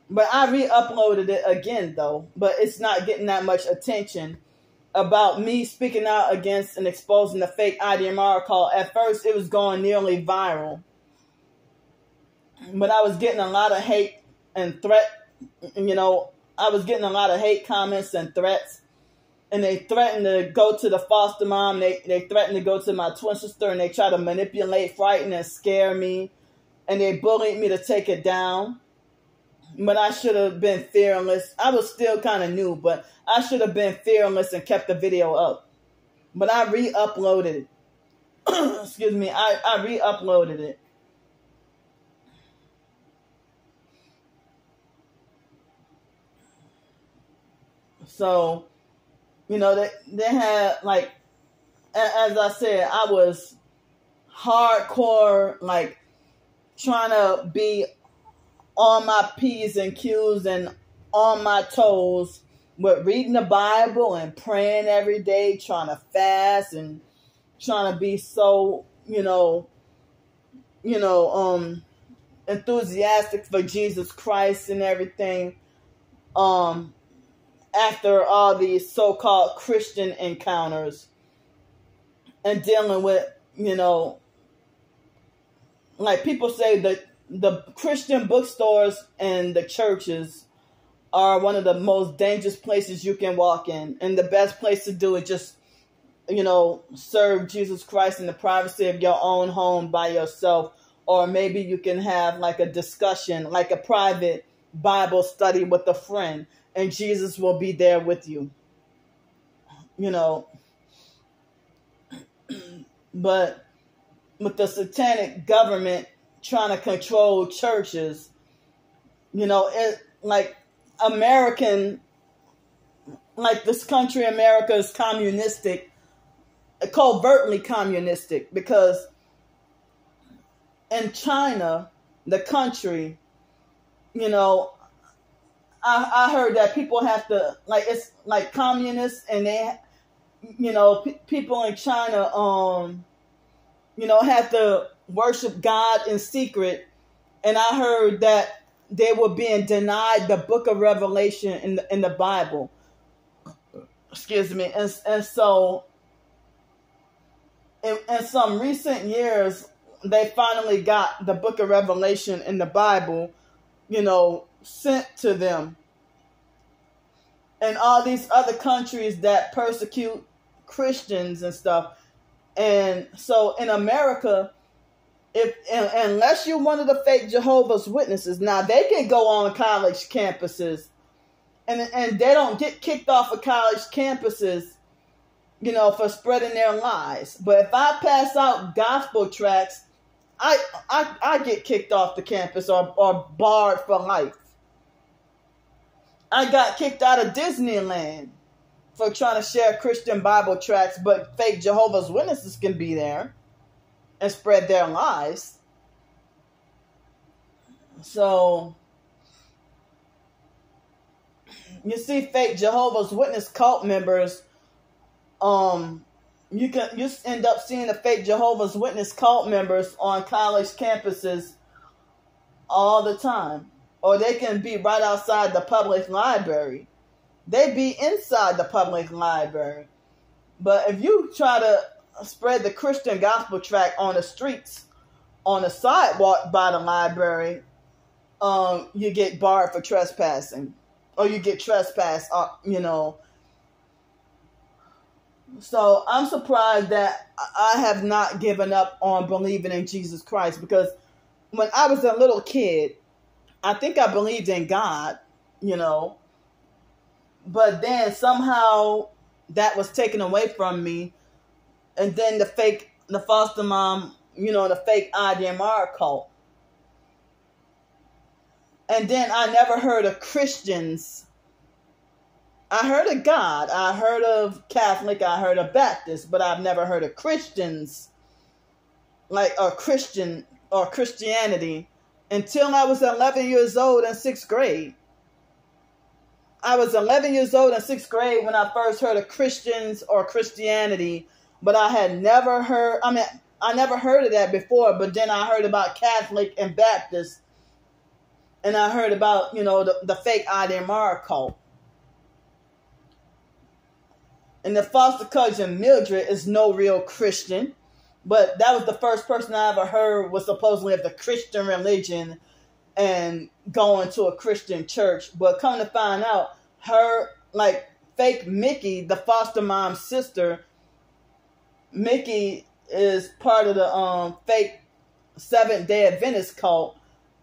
but I re-uploaded it again though. But it's not getting that much attention about me speaking out against and exposing the fake IDMR call. At first, it was going nearly viral, but I was getting a lot of hate and threat. You know, I was getting a lot of hate comments and threats. And they threatened to go to the foster mom. They threatened to go to my twin sister, and they try to manipulate, frighten, and scare me. And they bullied me to take it down. But I should have been fearless. I was still kind of new, but I should have been fearless and kept the video up. But I re-uploaded it. Excuse me. I re-uploaded it. So, you know, they had, like, as I said, I was hardcore, like, trying to be on my P's and Q's and on my toes with reading the Bible and praying every day, trying to fast and trying to be so, enthusiastic for Jesus Christ and everything. After all these so-called Christian encounters and dealing with, like people say that the Christian bookstores and the churches are one of the most dangerous places you can walk in. And the best place to do it just, serve Jesus Christ in the privacy of your own home by yourself. Or maybe you can have like a discussion, like a private Bible study with a friend. And Jesus will be there with you, But with the satanic government trying to control churches, it like this country, America is communistic, covertly communistic, because in China, the country, I heard that people have to, like, it's like communists, and they, people in China, have to worship God in secret. And I heard that they were being denied the book of Revelation in the Bible. Excuse me. And so in some recent years, they finally got the book of Revelation in the Bible, sent to them. And all these other countries that persecute Christians and stuff. And so in America, unless you're one of the fake Jehovah's Witnesses, now they can go on college campuses and they don't get kicked off of college campuses, for spreading their lies. But if I pass out gospel tracts, I get kicked off the campus or barred for life. I got kicked out of Disneyland for trying to share Christian Bible tracts, but fake Jehovah's Witnesses can be there and spread their lies. So, you see fake Jehovah's Witness cult members, you end up seeing the fake Jehovah's Witness cult members on college campuses all the time. Or they can be right outside the public library. They be inside the public library. But if you try to spread the Christian gospel tract on the streets, on the sidewalk by the library, you get barred for trespassing. Or you get trespassed, So I'm surprised that I have not given up on believing in Jesus Christ. Because when I was a little kid, I think I believed in God, but then somehow that was taken away from me. And then the foster mom, the fake IDMR cult. And then I never heard of Christians I heard of God, I heard of Catholic, I heard of Baptist, but I've never heard of Christians, like a Christian or Christianity, until I was 11 years old in sixth grade. I was 11 years old in sixth grade when I first heard of Christians or Christianity, but I had never heard, I never heard of that before, but then I heard about Catholic and Baptist, and I heard about, the fake IDMR cult. And the foster cousin Mildred is no real Christian, but that was the first person I ever heard was supposedly of the Christian religion and going to a Christian church. But come to find out, her, like, fake Mickey, the foster mom's sister, Mickey is part of the fake Seventh-day Adventist cult.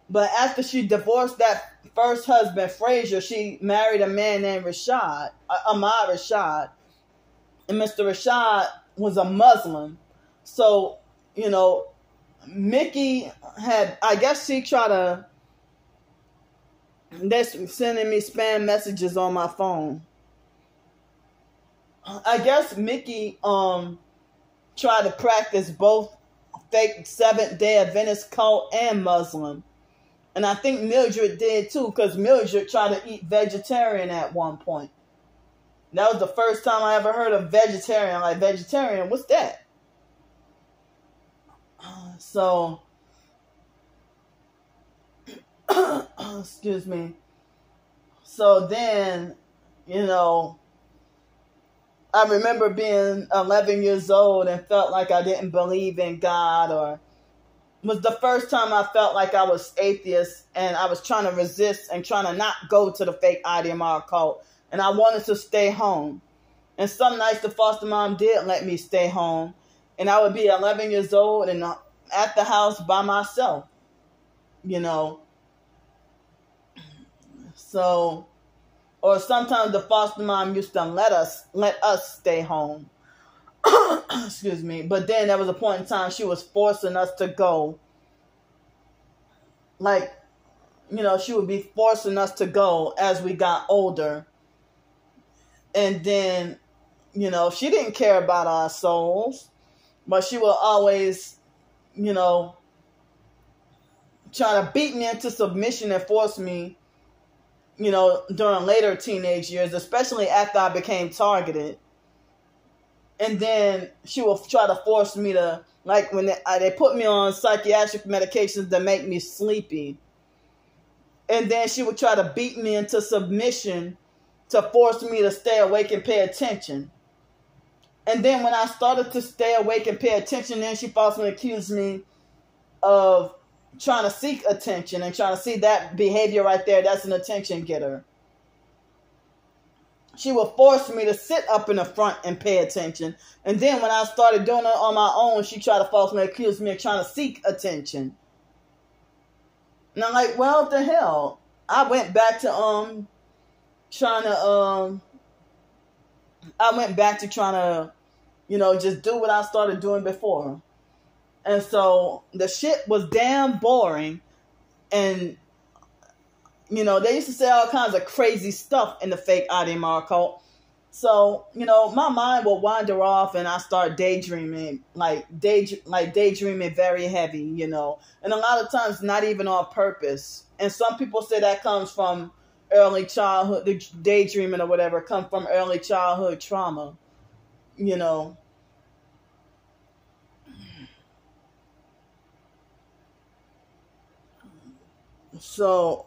But after she divorced that first husband, Frazier, she married a man named Ahmad Rashad. And Mr. Rashad was a Muslim. So, Mickey had, I guess she tried to, they're sending me spam messages on my phone. I guess Mickey tried to practice both fake Seventh-day Adventist cult and Muslim. And I think Mildred did too, because Mildred tried to eat vegetarian at one point. That was the first time I ever heard of vegetarian. Like, vegetarian, what's that? So, excuse me. So then, I remember being 11 years old and felt like I didn't believe in God, or was the first time I felt like I was atheist and I was trying to resist and trying to not go to the fake IDMR cult. And I wanted to stay home. And some nights the foster mom did let me stay home. And I would be 11 years old and at the house by myself. So, or sometimes the foster mom used to let us stay home. Excuse me. But then there was a point in time she was forcing us to go. Like, she would be forcing us to go as we got older. And then, she didn't care about our souls, but she will always, try to beat me into submission and force me, during later teenage years, especially after I became targeted. And then she will try to force me to, like, when they put me on psychiatric medications that make me sleepy. And then she would try to beat me into submission to force me to stay awake and pay attention. And then when I started to stay awake and pay attention, then she falsely accused me of trying to seek attention and trying to see that behavior right there. That's an attention getter. She would force me to sit up in the front and pay attention. And then when I started doing it on my own, she tried to falsely accuse me of trying to seek attention. And I'm like, well, what the hell? I went back to trying to just do what I started doing before. And so the shit was damn boring. And, they used to say all kinds of crazy stuff in the fake IDMR cult. So, my mind will wander off and I start daydreaming, daydreaming very heavy, and a lot of times not even on purpose. And some people say that comes from early childhood, the daydreaming or whatever, come from early childhood trauma, So,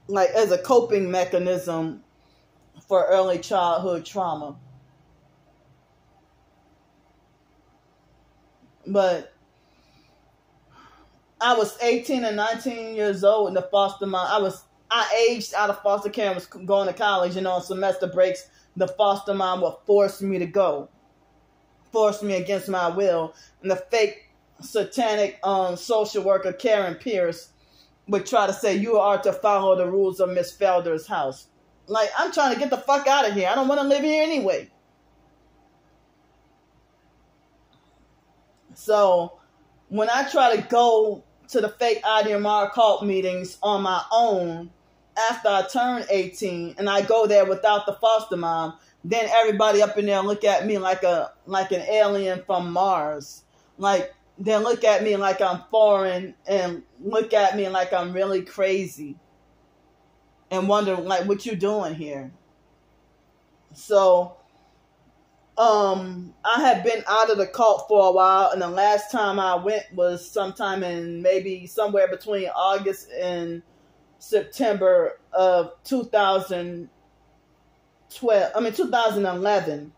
like, as a coping mechanism for early childhood trauma. But I was 18 and 19 years old in the foster mom. I aged out of foster care and was going to college, on semester breaks. The foster mom would force me to go. Force me against my will. And the fake satanic social worker, Karen Pierce, would try to say, you are to follow the rules of Miss Felder's house. Like, I'm trying to get the fuck out of here. I don't want to live here anyway. So, when I try to go to the fake IDMR cult meetings on my own, after I turn 18 and I go there without the foster mom, then everybody up in there look at me like an alien from Mars. They look at me like I'm foreign and look at me like I'm really crazy and wonder what you doing here. So I had been out of the cult for a while, and the last time I went was sometime in maybe somewhere between August and September of 2011.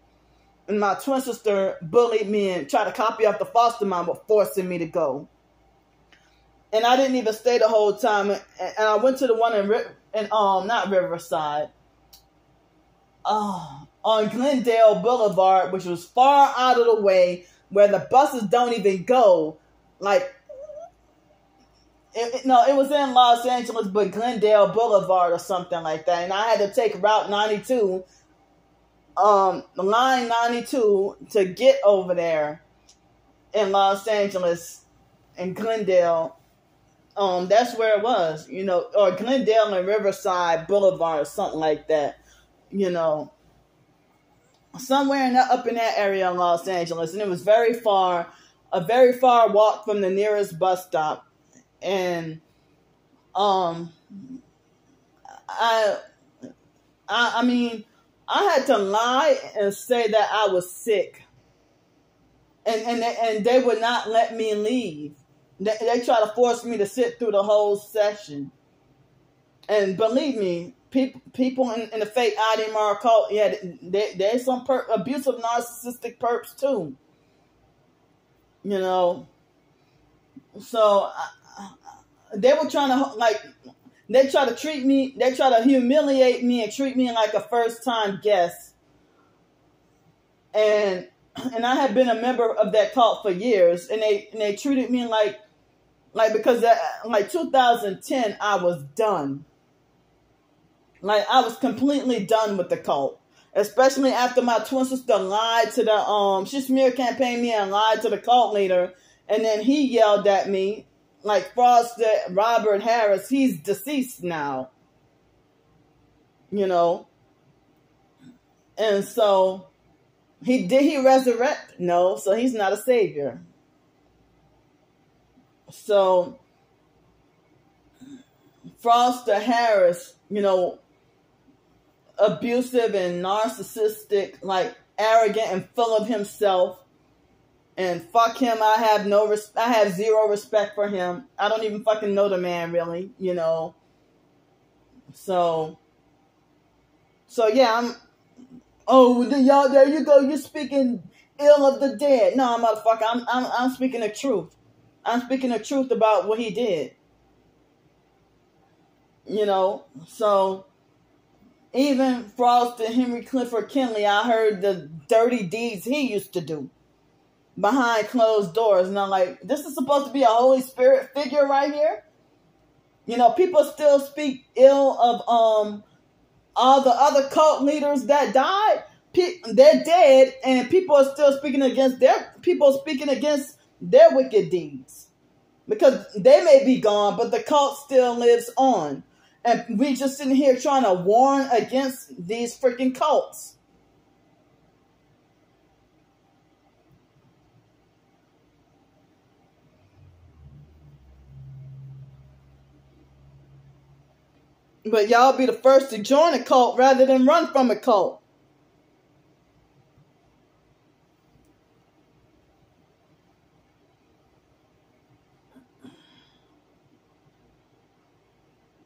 And my twin sister bullied me and tried to copy off the foster mom, but forcing me to go. And I didn't even stay the whole time. And I went to the one in not Riverside, on Glendale Boulevard, which was far out of the way, where the buses don't even go. It was in Los Angeles, but Glendale Boulevard or something like that. And I had to take Route 92, line 92, to get over there in Los Angeles and Glendale. That's where it was, or Glendale and Riverside Boulevard or something like that, somewhere up in that area in Los Angeles. And it was a very far walk from the nearest bus stop. And I mean, I had to lie and say that I was sick, and they would not let me leave. They tried to force me to sit through the whole session. And believe me, people in the fake IDMR cult, yeah, there's some abusive narcissistic perps too. So they were trying to they try to humiliate me and treat me like a first-time guest. And I had been a member of that cult for years, and they treated me because 2010 I was done. I was completely done with the cult, especially after my twin sister lied to she smear campaigned me and lied to the cult leader, and then he yelled at me. Frosted Robert Harris, he's deceased now. And so did he resurrect? No, so he's not a savior. So Foster Harris, abusive and narcissistic, arrogant and full of himself. And fuck him, I have zero respect for him. I don't even fucking know the man, really, So yeah, y'all, there you go, you're speaking ill of the dead. No, motherfucker, I'm speaking the truth. I'm speaking the truth about what he did. So even Frost and Henry Clifford Kinley, I heard the dirty deeds he used to do behind closed doors. And I'm like, this is supposed to be a Holy Spirit figure right here? People still speak ill of all the other cult leaders that died. They're dead, and people are still speaking against their wicked deeds. Because they may be gone, but the cult still lives on. And we just sitting here trying to warn against these freaking cults. But y'all be the first to join a cult rather than run from a cult.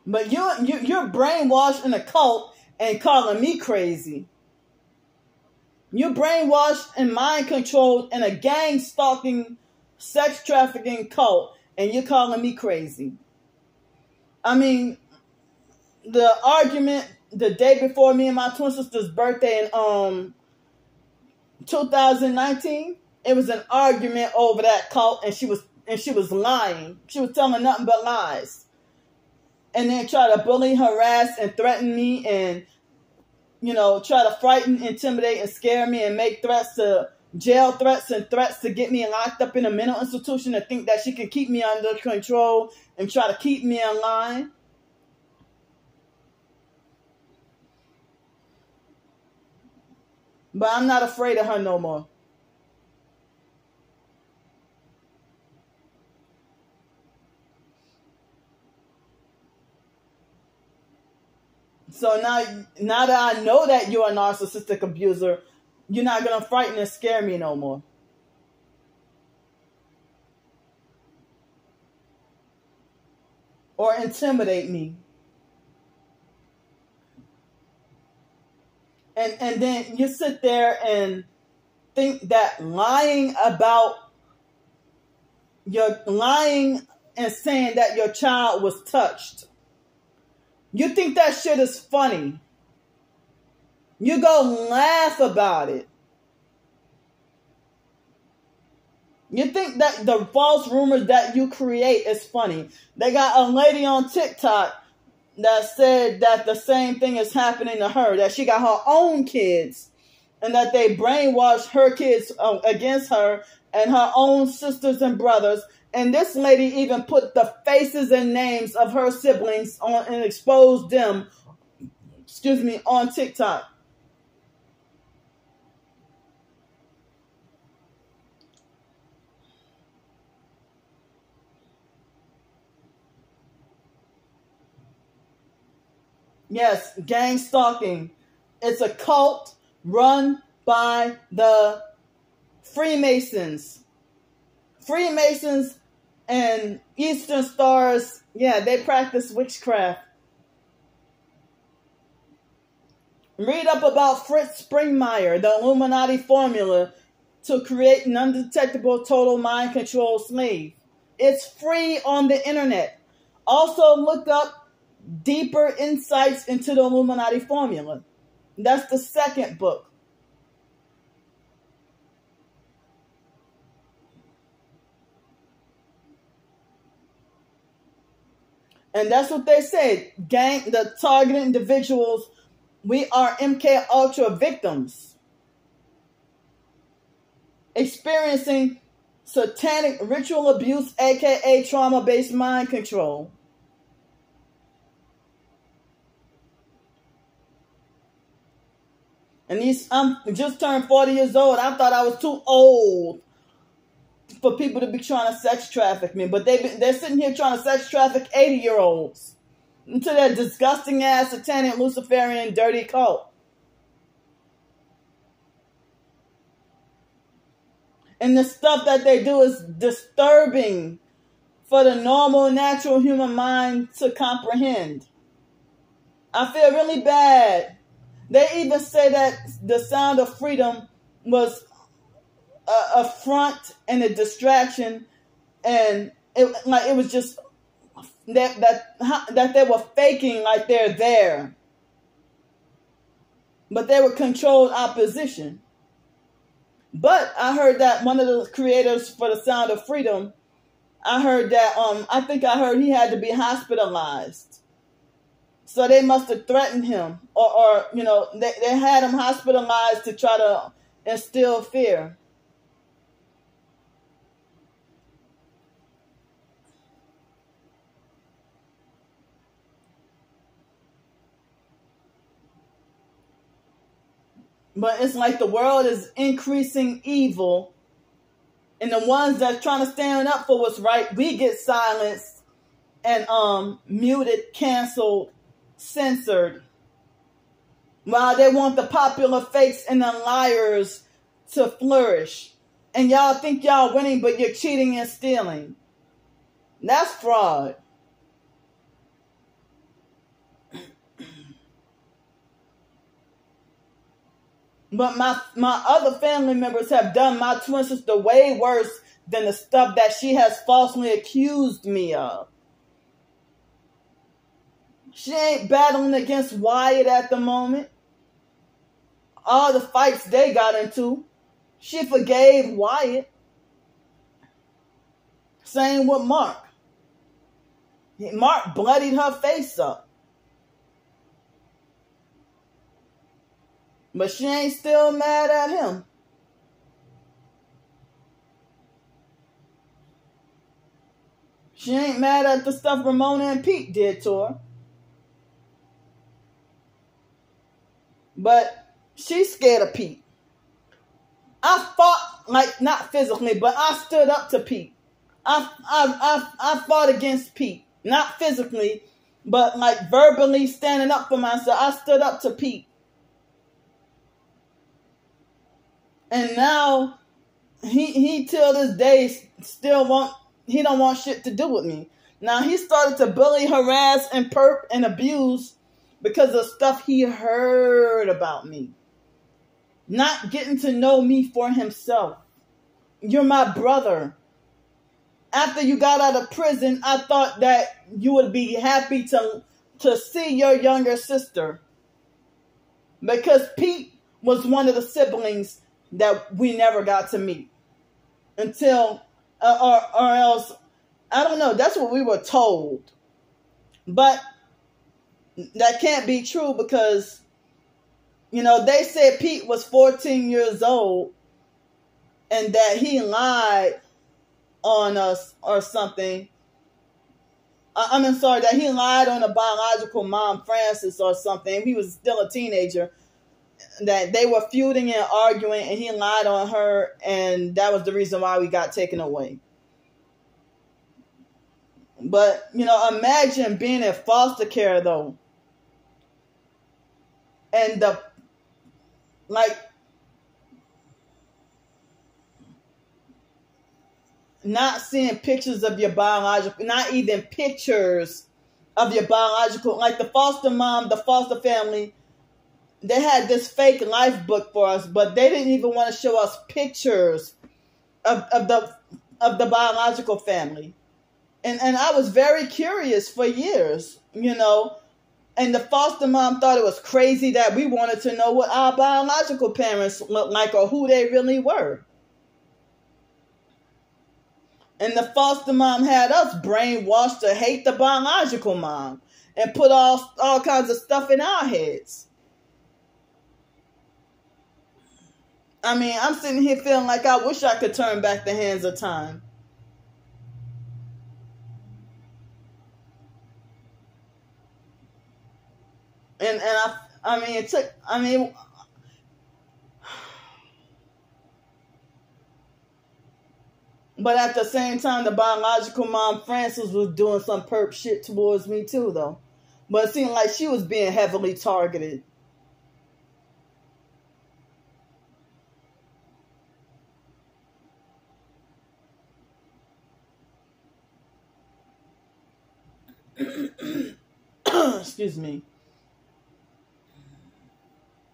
But you're brainwashed in a cult and calling me crazy. You're brainwashed and mind controlled in a gang stalking, sex trafficking cult, and you're calling me crazy. I mean, the argument the day before me and my twin sister's birthday in 2019, it was an argument over that cult, and she was lying. She was telling nothing but lies. And then try to bully, harass, and threaten me, and try to frighten, intimidate, and scare me, and make jail threats and threats to get me locked up in a mental institution and think that she can keep me under control and try to keep me in line. But I'm not afraid of her no more. So now that I know that you're a narcissistic abuser, you're not going to frighten and scare me no more. Or intimidate me. And then you sit there and think that lying and saying that your child was touched, you think that shit is funny. You go laugh about it. You think that the false rumors that you create is funny. They got a lady on TikTok that said that the same thing is happening to her, that she got her own kids and that they brainwashed her kids against her and her own sisters and brothers. And this lady even put the faces and names of her siblings on and exposed them, on TikTok. Yes, gang stalking. It's a cult run by the Freemasons. Freemasons and Eastern Stars, yeah, they practice witchcraft. Read up about Fritz Springmeier, the Illuminati formula to create an undetectable total mind control slave. It's free on the internet. Also look up Deeper Insights into the Illuminati Formula. That's the second book. And that's what they said. The targeted individuals, we are MK Ultra victims. Experiencing satanic ritual abuse, aka trauma-based mind control. And I'm just turned 40 years old. I thought I was too old for people to be trying to sex traffic me. But they're sitting here trying to sex traffic 80-year-olds into their disgusting ass satanic Luciferian dirty cult. And the stuff that they do is disturbing for the normal, natural human mind to comprehend. I feel really bad. They even say that the Sound of Freedom was a front and a distraction, and it was just that they were faking like they're there, but they were controlled opposition. But I heard that one of the creators for the Sound of Freedom, I heard that I heard he had to be hospitalized. So they must have threatened him, or they had him hospitalized to try to instill fear. But it's like the world is increasing evil, and the ones that trying to stand up for what's right, we get silenced and muted, canceled, censored, while they want the popular fakes and the liars to flourish. And y'all think y'all winning, but you're cheating and stealing. That's fraud. But my other family members have done my twin sister way worse than the stuff that she has falsely accused me of. She ain't battling against Wyatt at the moment. All the fights they got into, she forgave Wyatt. Same with Mark. Mark bloodied her face up. But she ain't still mad at him. She ain't mad at the stuff Ramona and Pete did to her. But she's scared of Pete. I fought, like, not physically, but I stood up to Pete. I fought against Pete. Not physically, but like verbally standing up for myself. I stood up to Pete. And now he till this day still he don't want shit to do with me. Now he started to bully, harass, and perp and abuse because of stuff he heard about me. Not getting to know me for himself. You're my brother. After you got out of prison, I thought that you would be happy to see your younger sister. Because Pete was one of the siblings that we never got to meet. Until, or else, I don't know, that's what we were told. But that can't be true because, you know, they said Pete was 14 years old and that he lied on us or something. I'm sorry, that he lied on a biological mom, Frances, or something. He was still a teenager. That they were feuding and arguing, and he lied on her, and that was the reason why we got taken away. But, you know, imagine being in foster care, though. And not seeing pictures of your biological, not even pictures of your biological, like the foster mom, the foster family, they had this fake life book for us, but they didn't even want to show us pictures of the biological family. And I was very curious for years, you know, and the foster mom thought it was crazy that we wanted to know what our biological parents looked like or who they really were. And the foster mom had us brainwashed to hate the biological mom and put all kinds of stuff in our heads. I mean, I'm sitting here feeling like I wish I could turn back the hands of time. And I mean, it took, I mean, but at the same time, the biological mom, Frances, was doing some perp shit towards me too, though. But it seemed like she was being heavily targeted. Excuse me.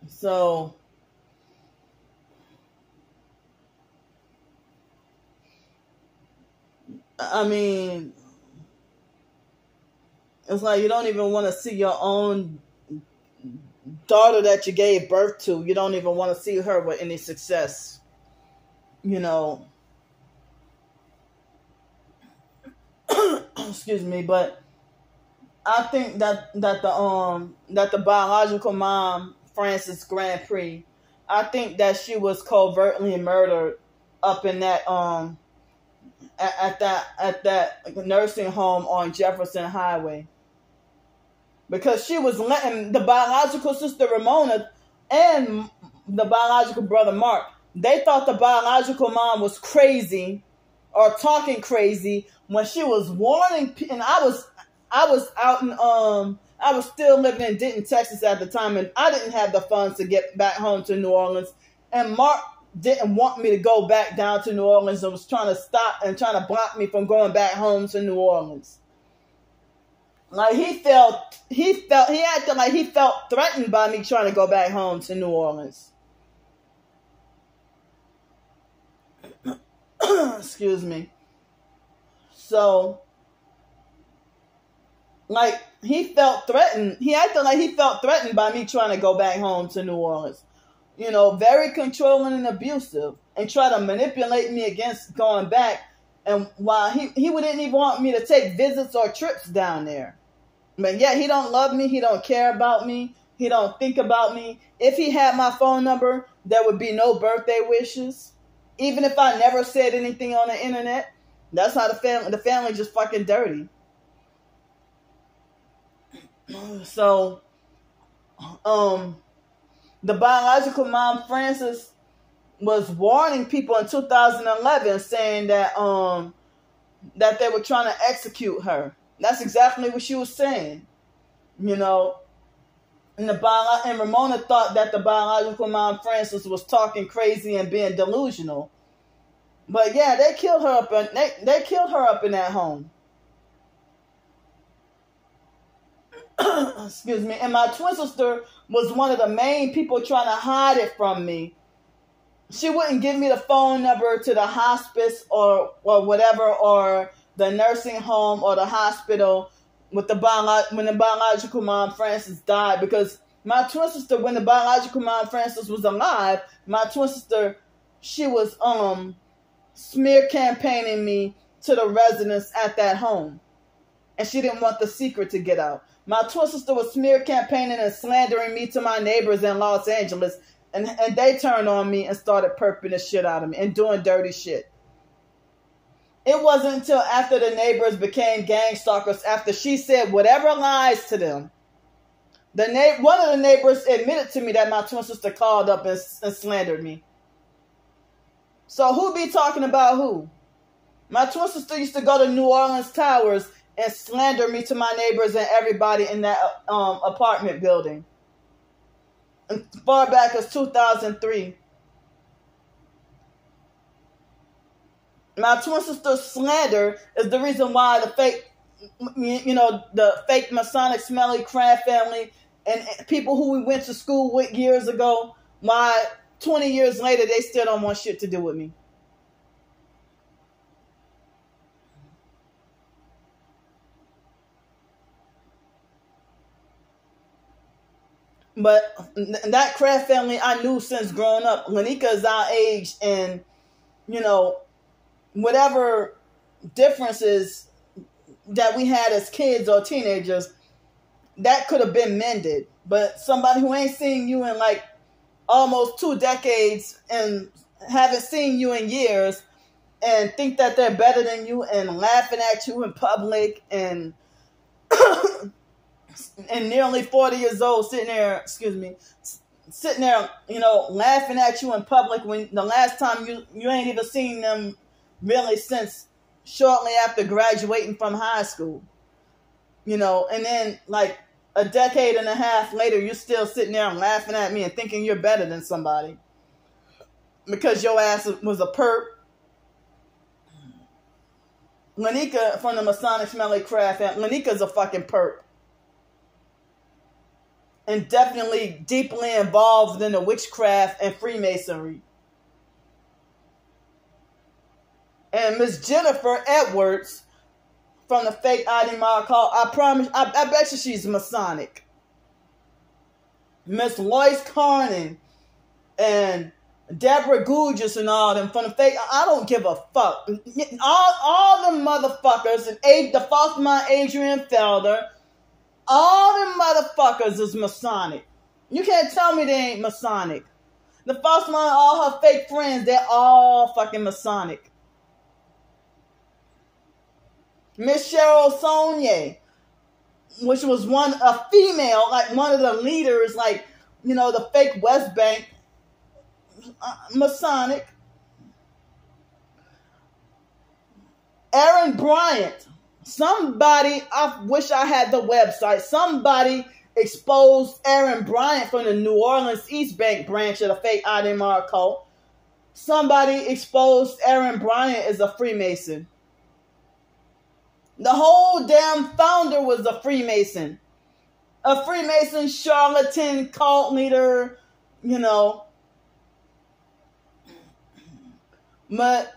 So, I mean, it's like you don't even want to see your own daughter that you gave birth to. You don't even want to see her with any success. You know. Excuse me, but I think that the biological mom, Frances Grand Prix, I think that she was covertly murdered up in that at that nursing home on Jefferson Highway, because she was letting the biological sister Ramona and the biological brother Mark, they thought the biological mom was crazy or talking crazy when she was warning. And I was out in I was still living in Denton, Texas at the time, and I didn't have the funds to get back home to New Orleans. And Mark didn't want me to go back down to New Orleans and was trying to stop and trying to block me from going back home to New Orleans. Like he acted like he felt threatened by me trying to go back home to New Orleans. Excuse me. So, like, he felt threatened. He acted like he felt threatened by me trying to go back home to New Orleans. You know, very controlling and abusive, and try to manipulate me against going back. And while he wouldn't even want me to take visits or trips down there. But yeah, he don't love me. He don't care about me. He don't think about me. If he had my phone number, there would be no birthday wishes. Even if I never said anything on the internet. That's how the family just fucking dirty. So, the biological mom, Frances, was warning people in 2011, saying that that they were trying to execute her. That's exactly what she was saying, you know. And Ramona thought that the biological mom Frances was talking crazy and being delusional. But yeah, they killed her up in they killed her up in that home. Excuse me. And my twin sister was one of the main people trying to hide it from me. She wouldn't give me the phone number to the hospice or whatever, or the nursing home or the hospital with when the biological mom Frances died, because my twin sister, when the biological mom Frances was alive, my twin sister, she was smear campaigning me to the residents at that home, and she didn't want the secret to get out. My twin sister was smear campaigning and slandering me to my neighbors in Los Angeles, and they turned on me and started perping the shit out of me and doing dirty shit. It wasn't until after the neighbors became gang stalkers, after she said whatever lies to them. One of the neighbors admitted to me that my twin sister called up and slandered me. So who be talking about who? My twin sister used to go to New Orleans Towers and slander me to my neighbors and everybody in that apartment building. As far back as 2003. My twin sister's slander is the reason why the fake, the fake Masonic smelly crab family and people who we went to school with years ago, why 20 years later they still don't want shit to do with me. But that crab family I knew since growing up. Lanika is our age, and whatever differences that we had as kids or teenagers, that could have been mended. But somebody who ain't seen you in like almost 2 decades and haven't seen you in years and think that they're better than you and laughing at you in public and and nearly 40 years old sitting there, laughing at you in public when the last time you ain't even seen them really since shortly after graduating from high school, and then like a decade and a half later, you're still sitting there and laughing at me and thinking you're better than somebody because your ass was a perp. Lanika from the Masonic Smelly Craft, Lanika's a fucking perp. And definitely deeply involved in the witchcraft and Freemasonry. And Miss Jennifer Edwards from the fake ID Mark Hall, I bet you she's Masonic. Miss Lois Carnan and Deborah Gugis and all them from the fake, I don't give a fuck. All them motherfuckers, and the false mind Adrian Felder, all them motherfuckers is Masonic. You can't tell me they ain't Masonic. The false mind, all her fake friends, they're all fucking Masonic. Miss Cheryl Saunier, which was a female, like one of the leaders, like, the fake West Bank, Masonic. Aaron Bryant, somebody, I wish I had the website, somebody exposed Aaron Bryant from the New Orleans East Bank branch of the fake Ademar cult. Somebody exposed Aaron Bryant as a Freemason. The whole damn founder was a Freemason. A Freemason charlatan cult leader, But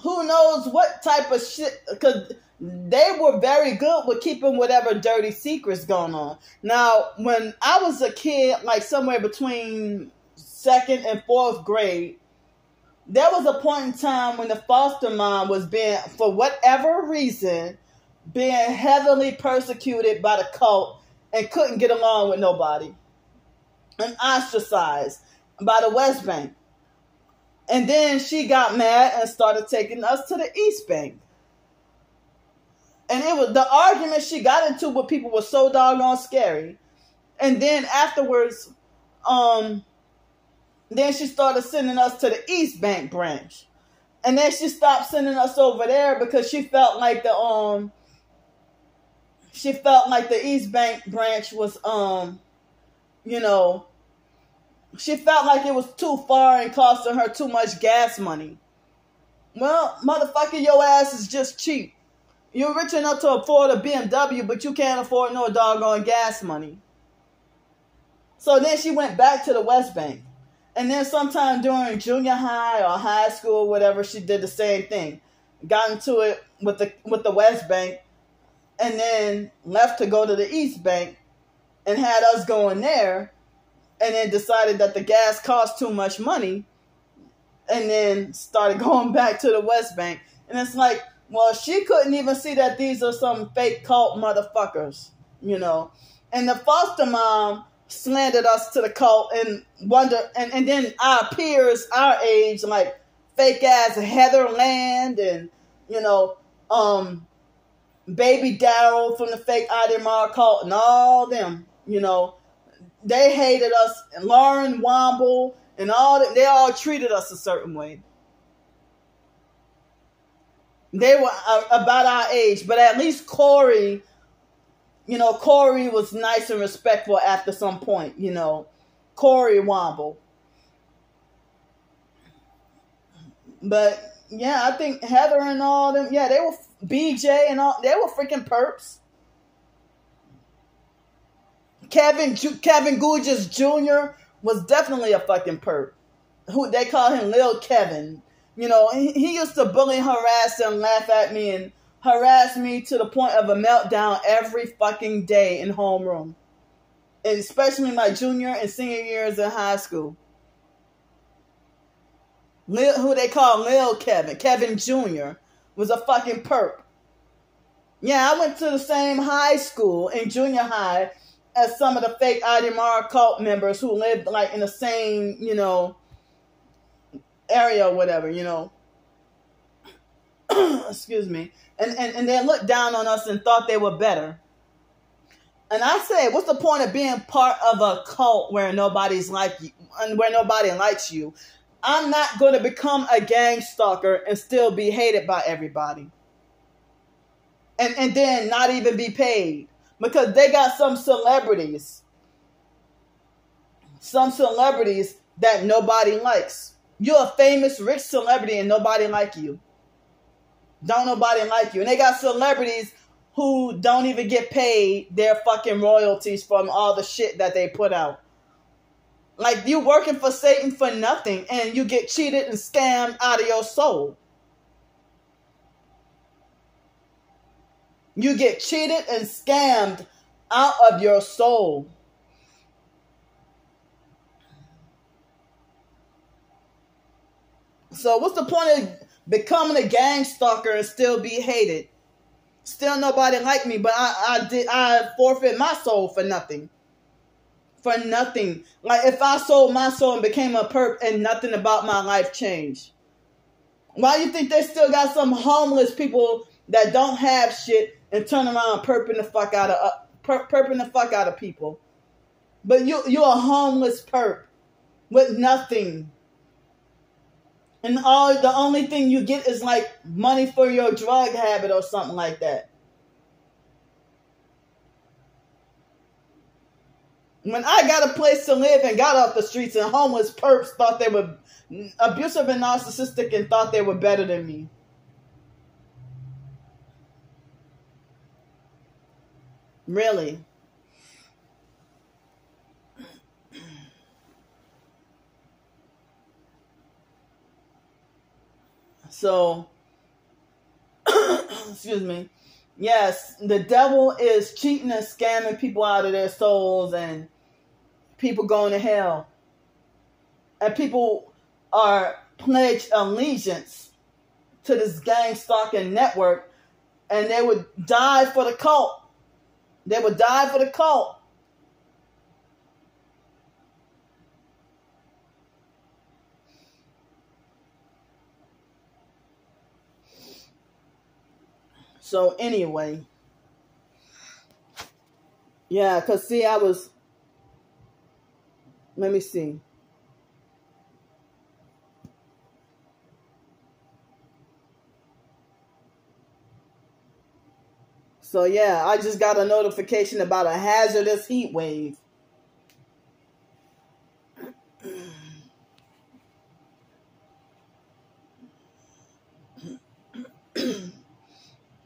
who knows what type of shit, because they were very good with keeping whatever dirty secrets going on. Now, when I was a kid, like somewhere between 2nd and 4th grade, there was a point in time when the foster mom was being, for whatever reason, being heavily persecuted by the cult and couldn't get along with nobody. And ostracized by the West Bank. And then she got mad and started taking us to the East Bank. And it was the argument she got into with people was so doggone scary. And then afterwards, Then she started sending us to the East Bank branch. And then she stopped sending us over there because she felt like the East Bank branch was she felt like it was too far and costing her too much gas money. Well, motherfucker, your ass is just cheap. You're rich enough to afford a BMW, but you can't afford no doggone gas money. So then she went back to the West Bank. And then sometime during junior high or high school, whatever, she did the same thing. Got into it with the West Bank, and then left to go to the East Bank and had us going there, and then decided that the gas cost too much money, and then started going back to the West Bank. And it's like, well, she couldn't even see that these are some fake cult motherfuckers, And the foster mom slandered us to the cult and and then our peers, our age, like fake ass Heather Land and, Baby Daryl from the fake Idemar cult and all them, they hated us, and Lauren Womble and all that. They all treated us a certain way. They were about our age, but at least Corey was nice and respectful after some point, Corey Womble. But yeah, I think Heather and all them, yeah, they were BJ and all, they were freaking perps. Kevin Gugis Jr. was definitely a fucking perp. Who they call him Lil Kevin. He used to bully, harass, and laugh at me and harass me to the point of a meltdown every fucking day in homeroom. And especially my junior and senior years in high school. Who they call Lil Kevin, Kevin Jr., was a fucking perp. Yeah, I went to the same high school in junior high as some of the fake Idemar cult members who lived like in the same, area or whatever, Excuse me. And they looked down on us and thought they were better. And I say, what's the point of being part of a cult where nobody's like you and where nobody likes you? I'm not going to become a gang stalker and still be hated by everybody. And then not even be paid. Because they got some celebrities that nobody likes. You're a famous, rich celebrity and nobody like you. Don't nobody like you. And they got celebrities who don't even get paid their fucking royalties from all the shit that they put out. Like, you working for Satan for nothing and you get cheated and scammed out of your soul. You get cheated and scammed out of your soul. So what's the point of becoming a gang stalker and still be hated? Still nobody like me, but I forfeit my soul for nothing. For nothing. Like, if I sold my soul and became a perp and nothing about my life changed. Why do you think they still got some homeless people that don't have shit and turn around perping the fuck out of people? But you're a homeless perp with nothing. And the only thing you get is like money for your drug habit or something like that. When I got a place to live and got off the streets, and homeless perps thought they were abusive and narcissistic and thought they were better than me. Really. So, excuse me. Yes, the devil is cheating and scamming people out of their souls and people going to hell. And people are pledged allegiance to this gang stalking network, and they would die for the cult. They would die for the cult. So anyway, yeah, because see, let me see. So yeah, I just got a notification about a hazardous heat wave.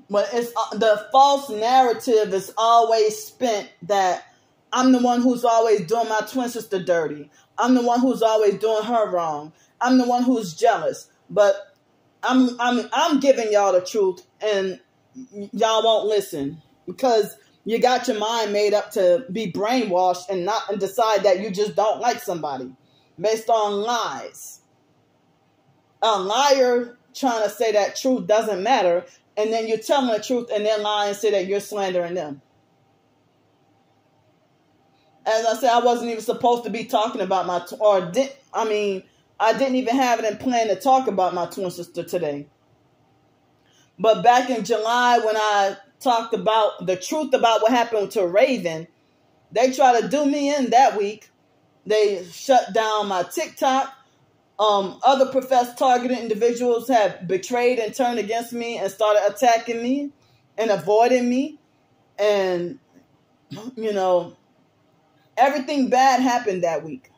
But it's the false narrative is always spent that I'm the one who's always doing my twin sister dirty. I'm the one who's always doing her wrong. I'm the one who's jealous. But I'm giving y'all the truth, and y'all won't listen because you got your mind made up to be brainwashed and decide that you just don't like somebody based on lies. A liar trying to say that truth doesn't matter, and then you're telling the truth and then lie and say that you're slandering them. As I said, I wasn't even supposed to be talking about I didn't even have it in plan to talk about my twin sister today. But back in July, when I talked about the truth about what happened to Raven, they tried to do me in that week. They shut down my TikTok. Other professed targeted individuals have betrayed and turned against me and started attacking me and avoiding me. And, you know, everything bad happened that week.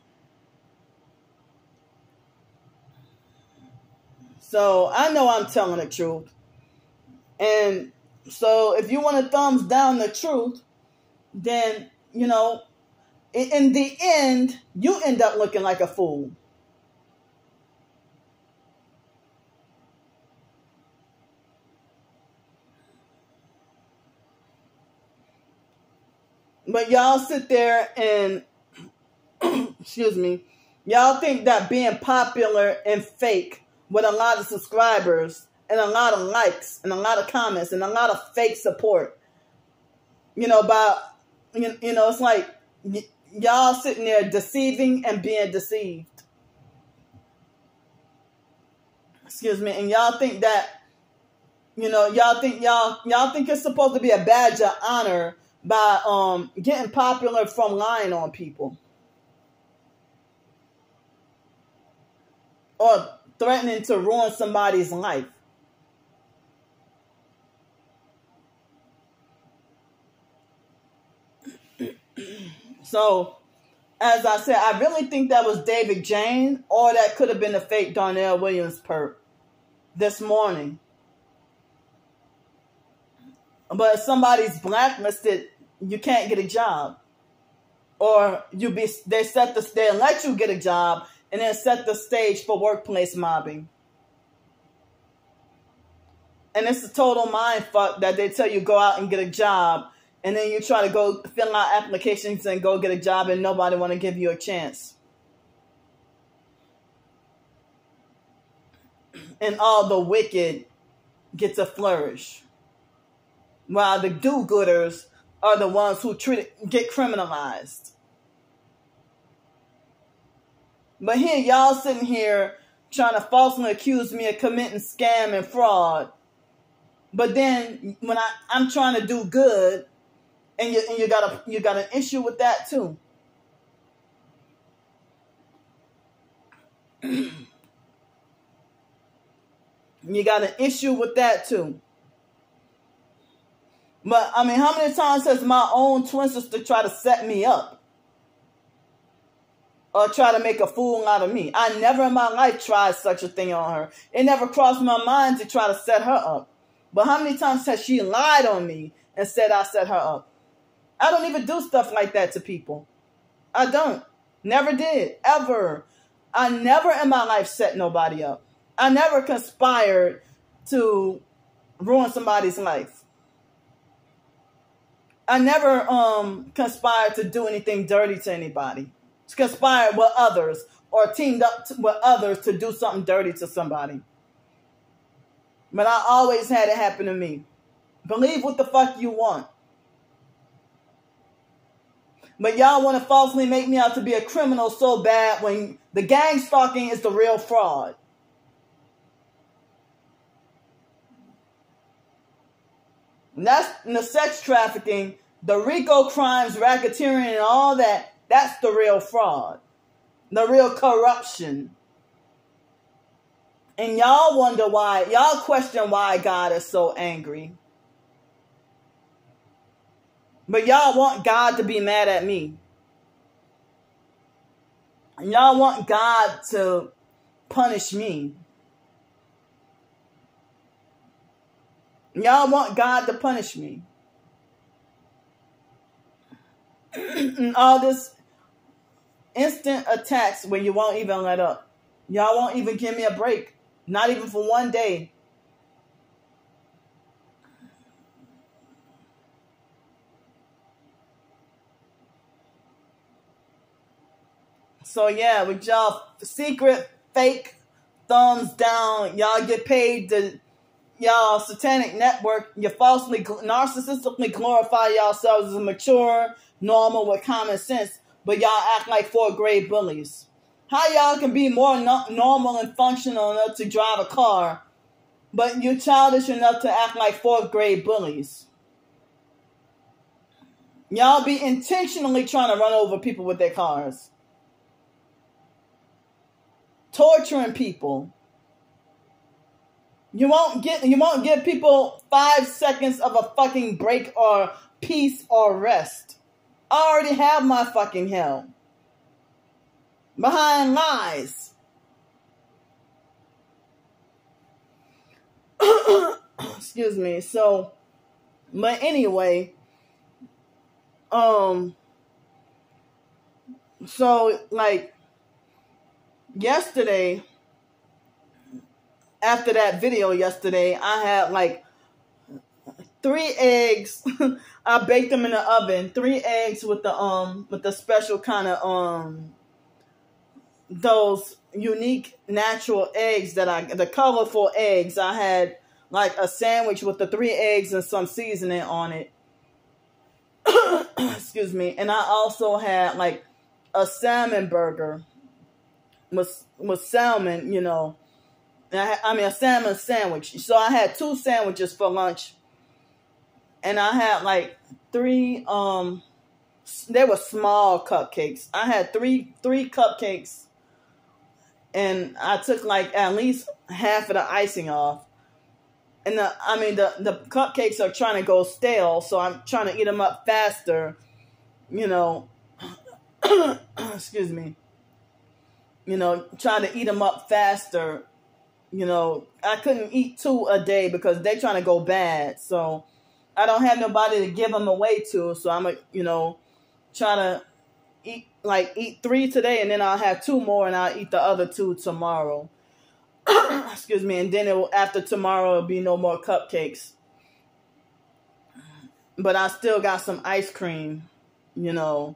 So I know I'm telling the truth. And so if you want to thumbs down the truth, then, you know, in the end, you end up looking like a fool. But y'all sit there and, excuse me, y'all think that being popular and fake with a lot of subscribers and a lot of likes and a lot of comments and a lot of fake support, you know, it's like y'all sitting there deceiving and being deceived. Excuse me. And y'all think that, you know, y'all think it's supposed to be a badge of honor by getting popular from lying on people or threatening to ruin somebody's life. So, as I said, I really think that was David Jane, or that could have been a fake Darnell Williams perp this morning. But if somebody's blacklisted, you can't get a job. Or they let you get a job and then set the stage for workplace mobbing. And it's a total mind fuck that they tell you go out and get a job, and then you try to go fill out applications and go get a job, and nobody want to give you a chance. And all the wicked get to flourish, while the do-gooders are the ones who get criminalized. But here, y'all sitting here trying to falsely accuse me of committing scam and fraud. But then when I'm trying to do good, and you got an issue with that too. You got an issue with that too. But I mean, how many times has my own twin sister tried to set me up? Or try to make a fool out of me? I never in my life tried such a thing on her. It never crossed my mind to try to set her up. But how many times has she lied on me and said I set her up? I don't even do stuff like that to people. I don't. Never did. Ever. I never in my life set nobody up. I never conspired to ruin somebody's life. I never conspired to do anything dirty to anybody. Conspired with others or teamed up with others to do something dirty to somebody. But I always had it happen to me. Believe what the fuck you want. But y'all want to falsely make me out to be a criminal so bad when the gang stalking is the real fraud. And that's the sex trafficking, the RICO crimes, racketeering, and all that. That's the real fraud. The real corruption. And y'all wonder why, y'all question why God is so angry. But y'all want God to be mad at me. Y'all want God to punish me. Y'all want God to punish me. And all this instant attacks where you won't even let up. Y'all won't even give me a break. Not even for one day. So yeah, with y'all secret, fake thumbs down, y'all get paid to y'all satanic network. You falsely, narcissistically glorify yourselves as mature, normal, with common sense, but y'all act like 4th grade bullies. How y'all can be more normal and functional enough to drive a car, but you're childish enough to act like 4th grade bullies? Y'all be intentionally trying to run over people with their cars. Torturing people. You won't give people 5 seconds of a fucking break or peace or rest. I already have my fucking hell. Behind lies. Excuse me. So, but anyway, so like yesterday, after that video yesterday, I had like 3 eggs. I baked them in the oven. 3 eggs with the special kind of those unique natural eggs the colorful eggs. I had like a sandwich with the 3 eggs and some seasoning on it. Excuse me. And I also had like a salmon burger with salmon, you know. I mean a salmon sandwich. So I had 2 sandwiches for lunch. And I had like 3 they were small cupcakes. I had 3 cupcakes. And I took like at least half of the icing off. And the cupcakes are trying to go stale, so I'm trying to eat them up faster, you know. Excuse me. You know, trying to eat them up faster. You know, I couldn't eat 2 a day because they're trying to go bad. So I don't have nobody to give them away to. So I'm, you know, trying to eat 3 today, and then I'll have 2 more, and I'll eat the other 2 tomorrow. Excuse me. And then after tomorrow, it'll be no more cupcakes. But I still got some ice cream, you know.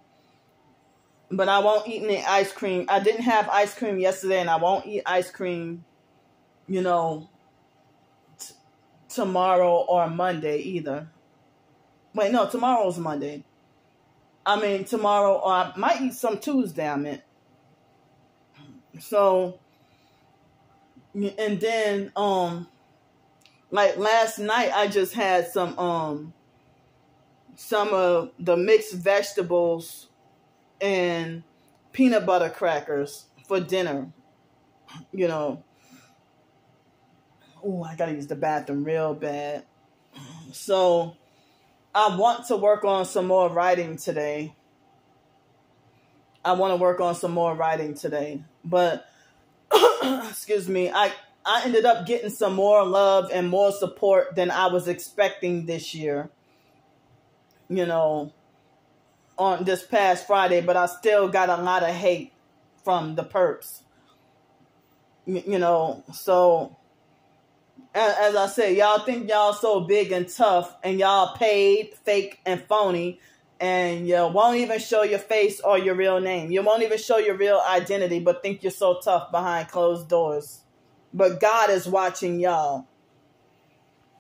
But I won't eat any ice cream. I didn't have ice cream yesterday, and I won't eat ice cream, you know, tomorrow or Monday either. Wait, no, tomorrow's Monday. I mean, tomorrow, or I might eat some Tuesday, I meant. So, and then, like last night, I just had some of the mixed vegetables and peanut butter crackers for dinner, you know. Oh, I gotta use the bathroom real bad. So I want to work on some more writing today. But excuse me, I ended up getting some more love and more support than I was expecting this year, you know, on this past Friday, but I still got a lot of hate from the perps, you know. So as I said, y'all think y'all so big and tough, and y'all paid, fake, and phony, and you won't even show your face or your real name. You won't even show your real identity, but think you're so tough behind closed doors. But God is watching y'all.